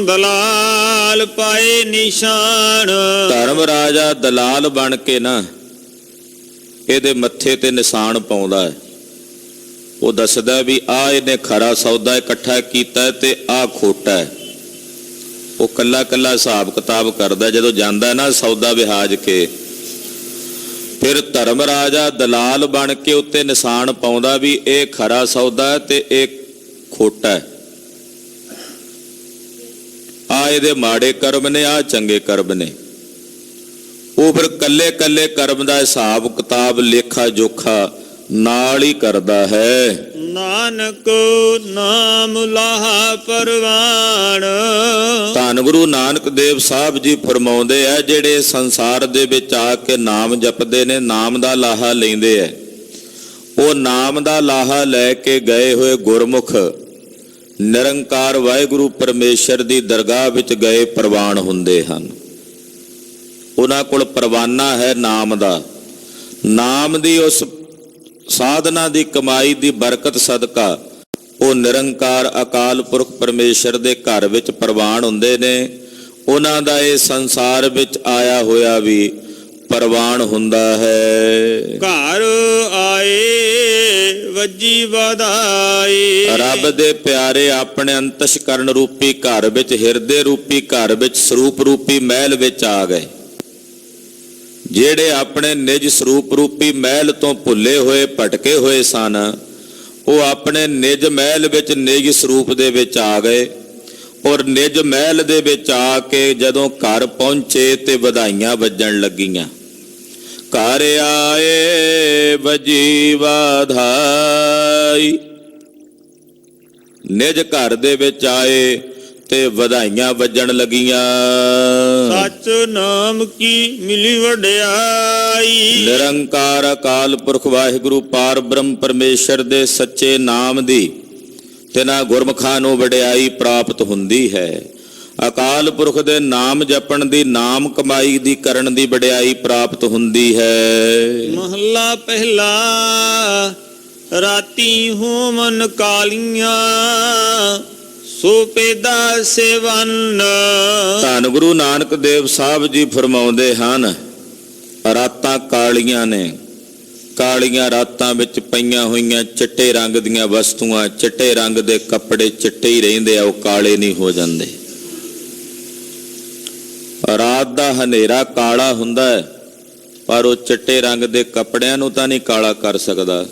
ਦਲਾਲ ਪਾਏ ਨਿਸ਼ਾਨ। ਧਰਮ ਰਾਜਾ ਦਲਾਲ ਬਣ ਕੇ ਨਾ ਇਹਦੇ ਮੱਥੇ ਤੇ ਨਿਸ਼ਾਨ ਪਾਉਂਦਾ ਹੈ। ਉਹ ਦੱਸਦਾ ਵੀ ਆ ਇਹਨੇ ਖਰਾ ਸੌਦਾ ਇਕੱਠਾ ਕੀਤਾ ਤੇ ਆ ਖੋਟਾ ਹੈ। ਉਹ ਕੱਲਾ ਕੱਲਾ ਹਿਸਾਬ ਕਿਤਾਬ ਕਰਦਾ। ਜਦੋਂ ਜਾਂਦਾ ਨਾ ਸੌਦਾ ਵਿਹਾਜ ਕੇ, ਫਿਰ ਧਰਮ ਰਾਜਾ ਦਲਾਲ ਬਣ ਕੇ ਉੱਤੇ ਨਿਸ਼ਾਨ ਪਾਉਂਦਾ ਵੀ ਇਹ ਖਰਾ ਸੌਦਾ ਹੈ ਤੇ ਇਹ ਖੋਟਾ ਹੈ। ਆ ਇਹਦੇ ਮਾੜੇ ਕਰਮ ਨੇ, ਆ ਚੰਗੇ ਕਰਮ ਨੇ। ਉਹ ਫਿਰ ਕੱਲੇ ਕੱਲੇ ਕਰਮ ਦਾ ਹਿਸਾਬ ਕਿਤਾਬ ਲੇਖਾ ਜੋਖਾ ਨਾਲ ਹੀ ਕਰਦਾ ਹੈ। ਨਾਨਕ ਨਾਮ ਲਾਹਾ ਪਰਵਾਨ। ਧੰਨ ਗੁਰੂ ਨਾਨਕ ਦੇਵ ਸਾਹਿਬ ਜੀ ਫਰਮਾਉਂਦੇ ਆ, ਜਿਹੜੇ ਸੰਸਾਰ ਦੇ ਵਿੱਚ ਆ ਕੇ ਨਾਮ ਜਪਦੇ ਨੇ, ਨਾਮ ਦਾ ਲਾਹਾ ਲੈਂਦੇ ਆ, ਉਹ ਨਾਮ ਦਾ ਲਾਹਾ ਲੈ ਕੇ ਗਏ ਹੋਏ ਗੁਰਮੁਖ ਨਿਰੰਕਾਰ ਵਾਹਿਗੁਰੂ ਪਰਮੇਸ਼ਰ ਦੀ ਦਰਗਾਹ ਵਿੱਚ ਗਏ ਪ੍ਰਵਾਨ ਹੁੰਦੇ ਹਨ। ਉਹਨਾਂ ਕੋਲ ਪਰਵਾਨਾ ਹੈ ਨਾਮ ਦਾ। ਨਾਮ ਦੀ ਉਸ ਸਾਧਨਾ ਦੀ ਕਮਾਈ ਦੀ ਬਰਕਤ ਸਦਕਾ ਉਹ ਨਿਰੰਕਾਰ ਅਕਾਲ ਪੁਰਖ ਪਰਮੇਸ਼ਰ ਦੇ ਘਰ ਵਿੱਚ ਪ੍ਰਵਾਨ ਹੁੰਦੇ ਨੇ। ਉਹਨਾਂ ਦਾ ਇਹ ਸੰਸਾਰ ਵਿੱਚ ਆਇਆ ਹੋਇਆ ਵੀ ਪ੍ਰਵਾਨ ਹੁੰਦਾ ਹੈ। ਘਰ ਆਏ ਵੱਜੀ ਵਧਾਈ। ਰੱਬ ਦੇ ਪਿਆਰੇ ਆਪਣੇ ਅੰਤਸ਼ਕਰਨ ਰੂਪੀ ਘਰ ਵਿੱਚ, ਹਿਰਦੇ ਰੂਪੀ ਘਰ ਵਿੱਚ, ਸਰੂਪ ਰੂਪੀ ਮਹਿਲ ਵਿੱਚ ਆ ਗਏ। ਜਿਹੜੇ ਆਪਣੇ ਨਿਜ ਸਰੂਪ ਰੂਪੀ ਮਹਿਲ ਤੋਂ ਭੁੱਲੇ ਹੋਏ ਭਟਕੇ ਹੋਏ ਸਨ, ਉਹ ਆਪਣੇ ਨਿਜ ਮਹਿਲ ਵਿੱਚ ਨਿਜ ਸਰੂਪ ਦੇ ਵਿੱਚ ਆ ਗਏ। ਔਰ ਨਿਜ ਮਹਿਲ ਦੇ ਵਿੱਚ ਆ ਕੇ ਜਦੋਂ ਘਰ ਪਹੁੰਚੇ ਤੇ ਵਧਾਈਆਂ ਵੱਜਣ ਲੱਗੀਆਂ। ਘਰ ਆਏ ਵੱਜੀ ਵਧਾਈ। ਨਿਜ ਘਰ ਦੇ ਵਿੱਚ ਆਏ ਤੇ ਵਧਾਈਆਂ ਵੱਜਣ ਲੱਗੀਆਂ। ਸੱਚ ਨਾਮ ਕੀ ਮਿਲੀ ਵਡਿਆਈ। ਨਿਰੰਕਾਰ ਅਕਾਲ ਪੁਰਖ ਵਾਹਿਗੁਰੂ ਪਾਰ ਬ੍ਰਹਮ ਪਰਮੇਸ਼ਰ ਦੇ ਸੱਚੇ ਨਾਮ ਦੀ ਤਿਨਾਂ ਗੁਰਮੁਖਾਂ ਨੂੰ ਵਡਿਆਈ ਪ੍ਰਾਪਤ ਹੁੰਦੀ ਹੈ। ਅਕਾਲ ਪੁਰਖ ਦੇ ਨਾਮ ਜਪਣ ਦੀ, ਨਾਮ ਕਮਾਈ ਦੀ ਕਰਨ ਦੀ ਵਡਿਆਈ ਪ੍ਰਾਪਤ ਹੁੰਦੀ ਹੈ। ਮਹੱਲਾ ਪਹਿਲਾ। ਰਾਤੀ ਹੋਮਨ ਕਾਲੀਆਂ ਸੋ ਪੈਦਾ ਸੇਵਨ। ਧੰਨ ਗੁਰੂ ਨਾਨਕ ਦੇਵ ਸਾਹਿਬ ਜੀ ਫਰਮਾਉਂਦੇ ਹਨ, ਰਾਤਾਂ ਕਾਲੀਆਂ ਨੇ। ਕਾਲੀਆਂ ਰਾਤਾਂ ਵਿੱਚ ਪਈਆਂ ਹੋਈਆਂ ਚਿੱਟੇ ਰੰਗ ਦੀਆਂ ਵਸਤੂਆਂ, ਚਿੱਟੇ ਰੰਗ ਦੇ ਕੱਪੜੇ ਚਿੱਟੇ ਹੀ ਰਹਿੰਦੇ ਆ, ਉਹ ਕਾਲੇ ਨਹੀਂ ਹੋ ਜਾਂਦੇ। ਰਾਤ ਦਾ ਹਨੇਰਾ ਕਾਲਾ ਹੁੰਦਾ ਹੈ, ਪਰ ਉਹ ਚਿੱਟੇ ਰੰਗ ਦੇ ਕੱਪੜਿਆਂ ਨੂੰ ਤਾਂ ਨਹੀਂ ਕਾਲਾ ਕਰ ਸਕਦਾ।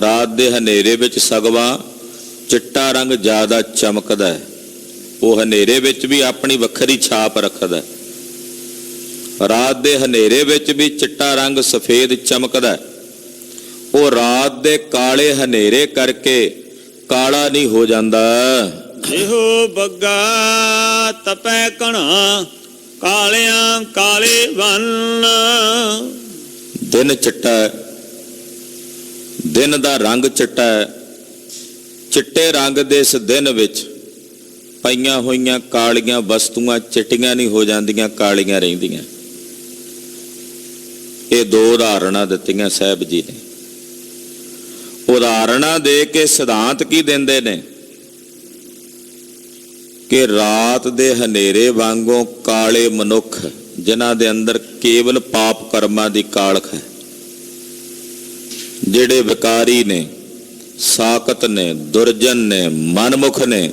ਰਾਤ ਦੇ ਹਨੇਰੇ ਵਿੱਚ ਸਗਵਾ ਚਿੱਟਾ ਰੰਗ ਜ਼ਿਆਦਾ ਚਮਕਦਾ ਹੈ। ਉਹ ਹਨੇਰੇ ਵਿੱਚ ਵੀ ਆਪਣੀ ਵੱਖਰੀ ਛਾਪ ਰੱਖਦਾ ਹੈ। ਰਾਤ ਦੇ ਹਨੇਰੇ ਵਿੱਚ ਵੀ ਚਿੱਟਾ ਰੰਗ ਸਫੇਦ ਚਮਕਦਾ ਹੈ। ਉਹ ਰਾਤ ਦੇ ਕਾਲੇ ਹਨੇਰੇ ਕਰਕੇ ਕਾਲਾ ਨਹੀਂ ਹੋ ਜਾਂਦਾ। ਇਹੋ ਬੱਗਾ ਤਪੈ ਕਣਾ ਕਾਲਿਆਂ ਕਾਲੇ ਵੰਨ। ਦਿਨ ਚਿੱਟਾ ਹੈ, ਦਿਨ ਦਾ ਰੰਗ ਚਿੱਟਾ ਹੈ। ਚਿੱਟੇ ਰੰਗ ਦੇ ਇਸ ਦਿਨ ਵਿੱਚ ਪਈਆਂ ਹੋਈਆਂ ਕਾਲੀਆਂ ਵਸਤੂਆਂ ਚਿੱਟੀਆਂ ਨਹੀਂ ਹੋ ਜਾਂਦੀਆਂ, ਕਾਲੀਆਂ ਰਹਿੰਦੀਆਂ। ਇਹ ਦੋ ਉਦਾਹਰਣਾਂ ਦਿੱਤੀਆਂ ਸਾਹਿਬ ਜੀ ਨੇ। ਉਦਾਹਰਣਾਂ ਦੇ ਕੇ ਸਿਧਾਂਤ ਕੀ ਦਿੰਦੇ ਨੇ ਕਿ ਰਾਤ ਦੇ ਹਨੇਰੇ ਵਾਂਗੋਂ ਕਾਲੇ ਮਨੁੱਖ, ਜਿਨ੍ਹਾਂ ਦੇ ਅੰਦਰ ਕੇਵਲ ਪਾਪ ਕਰਮਾਂ ਦੀ ਕਾਲਖ ਹੈ, ਜਿਹੜੇ ਵਿਕਾਰੀ ਨੇ, ਸਾਕਤ ਨੇ, ਦੁਰਜਨ ਨੇ, ਮਨਮੁਖ ਨੇ,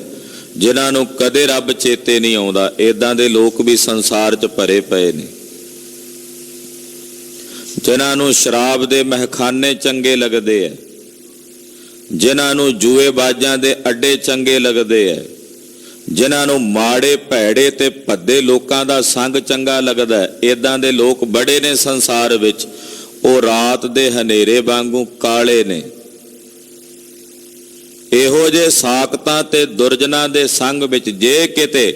ਜਿਨ੍ਹਾਂ ਨੂੰ ਕਦੇ ਰੱਬ ਚੇਤੇ ਨਹੀਂ ਆਉਂਦਾ, ਏਦਾਂ ਦੇ ਲੋਕ ਵੀ ਸੰਸਾਰ 'ਚ ਭਰੇ ਪਏ ਨੇ। ਜਿਨ੍ਹਾਂ ਨੂੰ ਸ਼ਰਾਬ ਦੇ ਮਹਿਖਾਨੇ ਚੰਗੇ ਲੱਗਦੇ ਹੈ, ਜਿਨ੍ਹਾਂ ਨੂੰ ਜੂਏਬਾਜ਼ਾਂ ਦੇ ਅੱਡੇ ਚੰਗੇ ਲੱਗਦੇ ਹੈ, ਜਿਨ੍ਹਾਂ ਨੂੰ ਮਾੜੇ ਭੈੜੇ ਤੇ ਭੱਦੇ ਲੋਕਾਂ ਦਾ ਸੰਗ ਚੰਗਾ ਲੱਗਦਾ ਹੈ, ਏਦਾਂ ਦੇ ਲੋਕ ਬੜੇ ਨੇ ਸੰਸਾਰ ਵਿੱਚ। ਉਹ ਰਾਤ ਦੇ ਹਨੇਰੇ ਵਾਂਗੂ ਕਾਲੇ ਨੇ। ਇਹੋ ਜਿਹੇ ਸਾਕਤਾਂ ਤੇ ਦੁਰਜਨਾਂ ਦੇ ਸੰਗ ਵਿੱਚ ਜੇ ਕਿਤੇ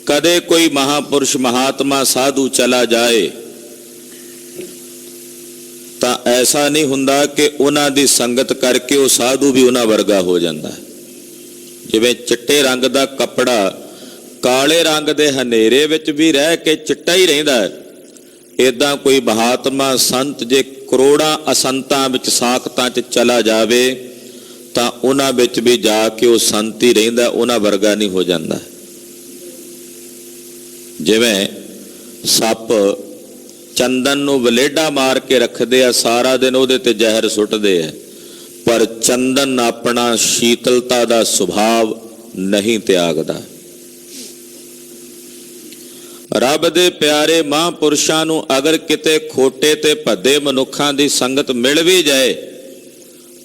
ਕਦੇ ਕੋਈ ਮਹਾਪੁਰਸ਼ ਮਹਾਤਮਾ ਸਾਧੂ ਚਲਾ ਜਾਏ ਤਾਂ ਐਸਾ ਨਹੀਂ ਹੁੰਦਾ ਕਿ ਉਹਨਾਂ ਦੀ ਸੰਗਤ ਕਰਕੇ ਉਹ ਸਾਧੂ ਵੀ ਉਹਨਾਂ ਵਰਗਾ ਹੋ ਜਾਂਦਾ ਹੈ। ਜਿਵੇਂ ਚਿੱਟੇ ਰੰਗ ਦਾ ਕੱਪੜਾ ਕਾਲੇ ਰੰਗ ਦੇ ਹਨੇਰੇ ਵਿੱਚ ਵੀ ਰਹਿ ਕੇ ਚਿੱਟਾ ਹੀ ਰਹਿੰਦਾ ਹੈ, ਇੱਦਾਂ ਕੋਈ ਮਹਾਤਮਾ ਸੰਤ ਜੇ ਕਰੋੜਾਂ ਅਸੰਤਾਂ ਵਿੱਚ ਸਾਖਤਾਂ 'ਚ ਚਲਾ ਜਾਵੇ ਤਾਂ ਉਹਨਾਂ ਵਿੱਚ ਵੀ ਜਾ ਕੇ ਉਹ ਸੰਤ ਹੀ ਰਹਿੰਦਾ, ਉਹਨਾਂ ਵਰਗਾ ਨਹੀਂ ਹੋ ਜਾਂਦਾ। ਜਿਵੇਂ ਸੱਪ ਚੰਦਨ ਨੂੰ ਵਲੇਡਾ ਮਾਰ ਕੇ ਰੱਖਦੇ ਆ, ਸਾਰਾ ਦਿਨ ਉਹਦੇ ਤੇ ਜ਼ਹਿਰ ਸੁੱਟਦੇ ਆ, ਪਰ ਚੰਦਨ ਆਪਣਾ ਸ਼ੀਤਲਤਾ ਦਾ ਸੁਭਾਵ ਨਹੀਂ ਤਿਆਗਦਾ। ਰੱਬ ਦੇ ਪਿਆਰੇ ਮਹਾਂਪੁਰਸ਼ਾਂ ਨੂੰ ਅਗਰ ਕਿਤੇ ਖੋਟੇ ਤੇ ਭੱਦੇ ਮਨੁੱਖਾਂ ਦੀ ਸੰਗਤ ਮਿਲ ਵੀ ਜਾਏ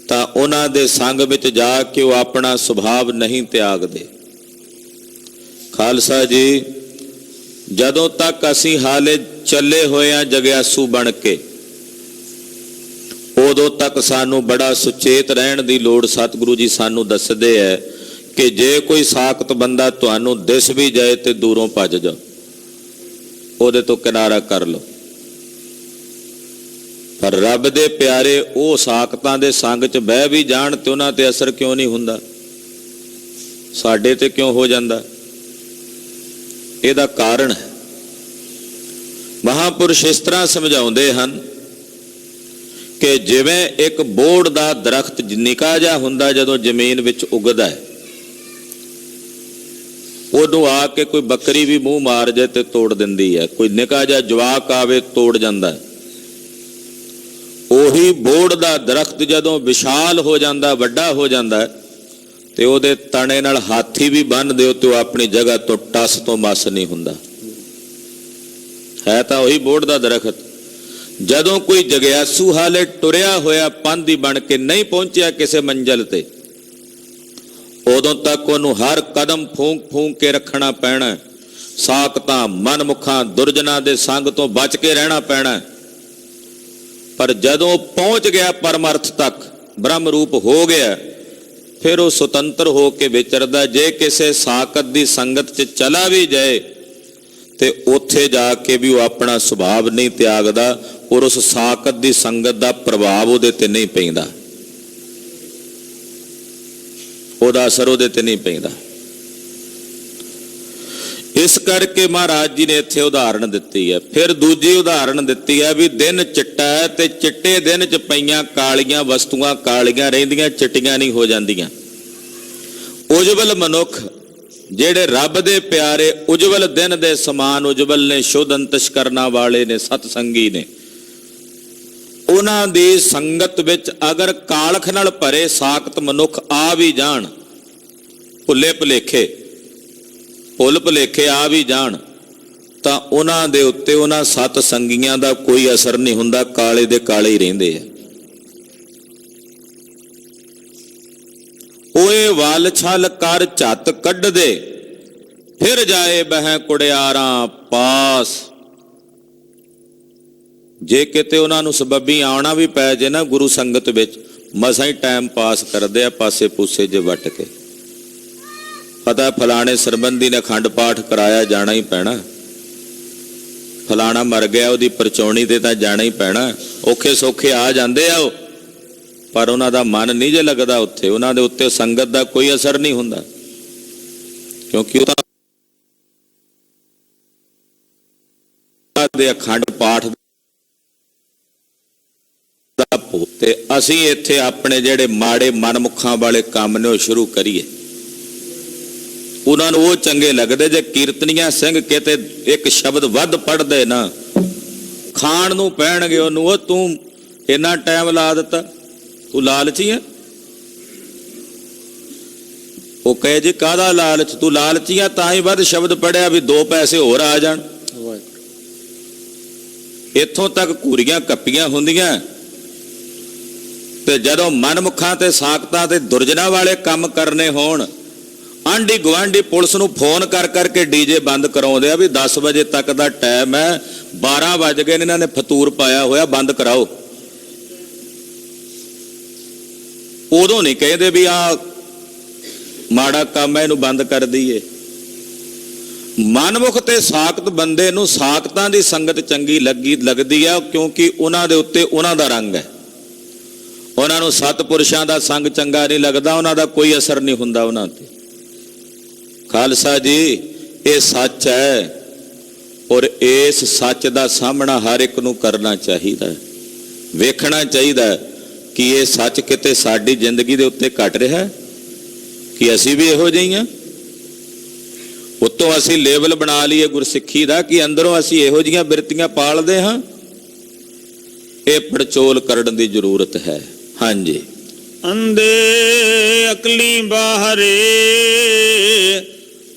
ਤਾਂ ਉਹਨਾਂ ਦੇ ਸੰਗ ਵਿੱਚ ਜਾ ਕੇ ਉਹ ਆਪਣਾ ਸੁਭਾਵ ਨਹੀਂ ਤਿਆਗਦੇ। ਖਾਲਸਾ ਜੀ, ਜਦੋਂ ਤੱਕ ਅਸੀਂ ਹਾਲੇ ਚੱਲੇ ਹੋਏ ਹਾਂ ਜਗਿਆਸੂ ਬਣ ਕੇ, ਉਦੋਂ ਤੱਕ ਸਾਨੂੰ ਬੜਾ ਸੁਚੇਤ ਰਹਿਣ ਦੀ ਲੋੜ। ਸਤਿਗੁਰੂ ਜੀ ਸਾਨੂੰ ਦੱਸਦੇ ਹੈ ਕਿ ਜੇ ਕੋਈ ਸਾਖਤ ਬੰਦਾ ਤੁਹਾਨੂੰ ਦਿਸ ਵੀ ਜਾਏ ਤੇ ਦੂਰੋਂ ਭੱਜ ਜਾਓ, ਉਹਦੇ ਤੋਂ ਕਿਨਾਰਾ ਕਰ ਲਓ। ਪਰ ਰੱਬ ਦੇ ਪਿਆਰੇ ਉਹ ਸਾਖਤਾਂ ਦੇ ਸੰਗ 'ਚ ਬਹਿ ਵੀ ਜਾਣ ਤੇ ਉਹਨਾਂ ਤੇ ਅਸਰ ਕਿਉਂ ਨਹੀਂ ਹੁੰਦਾ, ਸਾਡੇ ਤੇ ਕਿਉਂ ਹੋ ਜਾਂਦਾ? ਇਹਦਾ ਕਾਰਨ ਹੈ ਮਹਾਂਪੁਰਸ਼ ਇਸ ਤਰ੍ਹਾਂ ਸਮਝਾਉਂਦੇ ਹਨ ਕਿ ਜਿਵੇਂ ਇੱਕ ਬੋਹੜ ਦਾ ਦਰਖਤ ਨਿੱਕਾ ਜਿਹਾ ਹੁੰਦਾ, ਜਦੋਂ ਜ਼ਮੀਨ ਵਿੱਚ ਉਗਦਾ ਹੈ, ਉਹਨੂੰ ਆ ਕੇ ਕੋਈ ਬੱਕਰੀ ਵੀ ਮੂੰਹ ਮਾਰ ਜਾਏ ਤੇ ਤੋੜ ਦਿੰਦੀ ਹੈ, ਕੋਈ ਨਿੱਕਾ ਜਿਹਾ ਜਵਾਕ ਆਵੇ ਤੋੜ ਜਾਂਦਾ ਹੈ। ਉਹੀ ਬੋਹੜ ਦਾ ਦਰਖਤ ਜਦੋਂ ਵਿਸ਼ਾਲ ਹੋ ਜਾਂਦਾ, ਵੱਡਾ ਹੋ ਜਾਂਦਾ ਹੈ, ਤੇ ਉਹਦੇ ਤਣੇ ਨਾਲ ਹਾਥੀ ਵੀ ਬੰਨ੍ਹ ਦਿਓ ਤੇ ਉਹ ਆਪਣੀ ਜਗ੍ਹਾ ਤੋਂ ਟਸ ਤੋਂ ਮਸ ਨਹੀਂ ਹੁੰਦਾ, ਹੈ ਤਾਂ ਉਹੀ ਬੋਹੜ ਦਾ ਦਰਖਤ। ਜਦੋਂ ਕੋਈ ਜਗਿਆਸੂ ਹਾਲੇ ਟੁਰਿਆ ਹੋਇਆ ਪੰਧੀ ਬਣ ਕੇ ਨਹੀਂ ਪਹੁੰਚਿਆ ਕਿਸੇ ਮੰਜ਼ਿਲ ਤੇ, ਉਦੋਂ ਤੱਕ ਉਹਨੂੰ ਹਰ ਕਦਮ ਫੂੰਕ ਫੂੰਕ ਕੇ ਰੱਖਣਾ ਪੈਣਾ। ਸਾਖਤਾਂ, ਮਨਮੁਖਾਂ, ਦੁਰਜਨਾਂ ਦੇ ਸੰਗ ਤੋਂ ਬਚ ਕੇ ਰਹਿਣਾ ਪੈਣਾ। ਪਰ ਜਦੋਂ ਪਹੁੰਚ ਗਿਆ ਪਰਮਰਥ ਤੱਕ, ਬ੍ਰਹਮ ਰੂਪ ਹੋ ਗਿਆ, ਫਿਰ ਉਹ ਸੁਤੰਤਰ ਹੋ ਕੇ ਵਿਚਰਦਾ। ਜੇ ਕਿਸੇ ਸਾਖਤ ਦੀ ਸੰਗਤ 'ਚ ਚਲਾ ਵੀ ਜਾਏ ਤੇ ਉੱਥੇ ਜਾ ਕੇ ਵੀ ਉਹ ਆਪਣਾ ਸੁਭਾਵ ਨਹੀਂ ਤਿਆਗਦਾ, ਔਰ ਉਸ ਸਾਖਤ ਦੀ ਸੰਗਤ ਦਾ ਪ੍ਰਭਾਵ ਉਹਦੇ ਤੇ ਨਹੀਂ ਪੈਂਦਾ, ਉਹਦਾ ਅਸਰ ਉਹਦੇ ਤੇ ਨਹੀਂ ਪੈਂਦਾ। ਇਸ ਕਰਕੇ ਮਹਾਰਾਜ ਜੀ ਨੇ ਇੱਥੇ ਉਦਾਹਰਣ ਦਿੱਤੀ ਹੈ। ਫਿਰ ਦੂਜੀ ਉਦਾਹਰਣ ਦਿੱਤੀ ਹੈ ਵੀ ਦਿਨ ਚਿੱਟਾ ਹੈ ਤੇ ਚਿੱਟੇ ਦਿਨ 'ਚ ਪਈਆਂ ਕਾਲੀਆਂ ਵਸਤੂਆਂ ਕਾਲੀਆਂ ਰਹਿੰਦੀਆਂ, ਚਿੱਟੀਆਂ ਨਹੀਂ ਹੋ ਜਾਂਦੀਆਂ। ਉਜਵਲ ਮਨੁੱਖ ਜਿਹੜੇ ਰੱਬ ਦੇ ਪਿਆਰੇ ਉਜਵਲ ਦਿਨ ਦੇ ਸਮਾਨ ਉਜਵਲ ਨੇ, ਸ਼ੁੱਧ ਅੰਤਸ਼ਕਰਨਾਂ ਵਾਲੇ ਨੇ, ਸਤਸੰਗੀ ਨੇ, ਉਹਨਾਂ ਦੀ ਸੰਗਤ ਵਿੱਚ ਅਗਰ ਕਾਲਖ ਨਾਲ ਭਰੇ ਸਾਖਤ ਮਨੁੱਖ ਆ ਵੀ ਜਾਣ, ਭੁੱਲੇ ਭੁਲੇਖੇ, ਭੁੱਲ ਭੁਲੇਖੇ ਆ ਵੀ ਜਾਣ, ਤਾਂ ਉਹਨਾਂ ਦੇ ਉੱਤੇ ਉਹਨਾਂ ਸਤ ਸੰਗੀਆਂ ਦਾ ਕੋਈ ਅਸਰ ਨਹੀਂ ਹੁੰਦਾ, ਕਾਲੇ ਦੇ ਕਾਲੇ ਹੀ ਰਹਿੰਦੇ ਆ। ਓਏ ਵਲ ਛਲ ਕਰ ਝੱਤ ਕੱਢ ਦੇ, ਫਿਰ ਜਾਏ ਬਹਿ ਕੁੜਿਆਰਾਂ ਪਾਸ। ਜੇ ਕਿਤੇ ਉਹਨਾਂ ਨੂੰ ਸਬੱਬੀ ਆਉਣਾ ਵੀ ਪੈ ਜੇ ਨਾ ਗੁਰੂ ਸੰਗਤ ਵਿੱਚ, ਮਸਾਂ ਹੀ ਟਾਈਮ ਪਾਸ ਕਰਦੇ ਆ ਪਾਸੇ ਪੂਸੇ ਜੇ ਵੱਟ ਕੇ। ਪਤਾ ਫਲਾਣੇ ਸਰਬੰਧੀ ਨੇ ਅਖੰਡ ਪਾਠ ਕਰਾਇਆ, ਜਾਣਾ ਹੀ ਪੈਣਾ। ਫਲਾਣਾ ਮਰ ਗਿਆ, ਉਹਦੀ ਪਰਚੌਣੀ ਤੇ ਤਾਂ ਜਾਣਾ ਹੀ ਪੈਣਾ। ਔਖੇ ਸੌਖੇ ਆ ਜਾਂਦੇ ਆ ਉਹ, ਪਰ ਉਹਨਾਂ ਦਾ ਮਨ ਨਹੀਂ ਜੇ ਲੱਗਦਾ ਉੱਥੇ, ਉਹਨਾਂ ਦੇ ਉੱਤੇ ਸੰਗਤ ਦਾ ਕੋਈ ਅਸਰ ਨਹੀਂ ਹੁੰਦਾ, ਕਿਉਂਕਿ ਉਹ ਦੇ ਅਖੰਡ ਪਾਠ ਦਾ। ਤੇ ਅਸੀਂ ਇੱਥੇ ਆਪਣੇ ਜਿਹੜੇ ਮਾੜੇ ਮਨਮੁਖਾਂ ਵਾਲੇ ਕੰਮ ਨੇ ਉਹ ਸ਼ੁਰੂ ਕਰੀਏ। ਉਹਨਾਂ ਨੂੰ ਉਹ ਚੰਗੇ ਲੱਗਦੇ ਜੇ ਕੀਰਤਨੀਆਂ ਸਿੰਘ ਕਿਤੇ ਇੱਕ ਸ਼ਬਦ ਵੱਧ ਪੜ੍ਹਦੇ ਨਾ, ਖਾਣ ਨੂੰ ਪੈਣਗੇ ਉਹਨੂੰ, ਉਹ ਤੂੰ ਇੰਨਾ ਟਾਈਮ ਲਾ ਦਿੱਤਾ, ਤੂੰ ਲਾਲਚੀ ਹੈ। ਉਹ ਕਹੇ ਜੀ ਕਾਹਦਾ ਲਾਲਚ, ਤੂੰ ਲਾਲਚੀ ਆ ਤਾਂ ਹੀ ਵੱਧ ਸ਼ਬਦ ਪੜਿਆ ਵੀ 2 ਪੈਸੇ ਹੋਰ ਆ ਜਾਣ। ਇੱਥੋਂ ਤੱਕ ਘੂਰੀਆਂ ਕੱਪੀਆਂ ਹੁੰਦੀਆਂ, ਤੇ ਜਦੋਂ ਮਨਮੁਖਾਂ ਤੇ ਸਾਖਤਾਂ ਤੇ ਦੁਰਜਨਾਂ ਵਾਲੇ ਕੰਮ ਕਰਨੇ ਹੋਣ, ਆਂਢੀ ਗੁਆਂਢੀ ਪੁਲਿਸ ਨੂੰ ਫੋਨ ਕਰ ਕਰਕੇ ਡੀਜੇ ਬੰਦ ਕਰਾਉਂਦੇ ਆ ਵੀ 10 ਵਜੇ ਤੱਕ ਦਾ ਟਾਈਮ ਹੈ, 12 ਵੱਜ ਗਏ ਨੇ, ਇਹਨਾਂ ਨੇ ਫਤੂਰ ਪਾਇਆ ਹੋਇਆ, ਬੰਦ ਕਰਾਓ। ਉਦੋਂ ਨਹੀਂ ਕਹਿੰਦੇ ਵੀ ਆ ਮਾੜਾ ਕੰਮ ਹੈ, ਇਹਨੂੰ ਬੰਦ ਕਰ ਦਈਏ। ਮਨਮੁਖ ਤੇ ਸਾਖਤ ਬੰਦੇ ਨੂੰ ਸਾਖਤਾਂ ਦੀ ਸੰਗਤ ਚੰਗੀ ਲੱਗਦੀ ਹੈ, ਕਿਉਂਕਿ ਉਹਨਾਂ ਦੇ ਉੱਤੇ ਉਹਨਾਂ ਦਾ ਰੰਗ ਹੈ। ਉਹਨਾਂ ਨੂੰ ਸਤਪੁਰਸ਼ਾਂ ਦਾ ਸੰਗ ਚੰਗਾ ਨਹੀਂ ਲੱਗਦਾ, ਉਹਨਾਂ ਦਾ ਕੋਈ ਅਸਰ ਨਹੀਂ ਹੁੰਦਾ ਉਹਨਾਂ ਤੇ। ਖਾਲਸਾ ਜੀ ਇਹ ਸੱਚ ਹੈ, ਔਰ ਇਸ ਸੱਚ ਦਾ ਸਾਹਮਣਾ ਹਰ ਇੱਕ ਨੂੰ ਕਰਨਾ ਚਾਹੀਦਾ ਹੈ, ਵੇਖਣਾ ਚਾਹੀਦਾ ਹੈ ਕਿ ਇਹ ਸੱਚ ਕਿਤੇ ਸਾਡੀ ਜ਼ਿੰਦਗੀ ਦੇ ਉੱਤੇ ਘਟ ਰਿਹਾ ਹੈ ਕਿ ਅਸੀਂ ਵੀ ਇਹੋ ਜਿਹੇ ਹਾਂ। ਉੱਤੋਂ ਅਸੀਂ ਲੇਬਲ ਬਣਾ ਲਈਏ ਗੁਰਸਿੱਖੀ ਦਾ ਕਿ ਅੰਦਰੋਂ ਅਸੀਂ ਇਹੋ ਜਿਹੀਆਂ ਬਿਰਤੀਆਂ ਪਾਲਦੇ ਹਾਂ। ਇਹ ਪੜਚੋਲ ਕਰਨ ਦੀ ਜ਼ਰੂਰਤ ਹੈ। ਹਾਂਜੀ। ਅੰਧੇ ਅਕਲੀ ਬਾਹਰੇ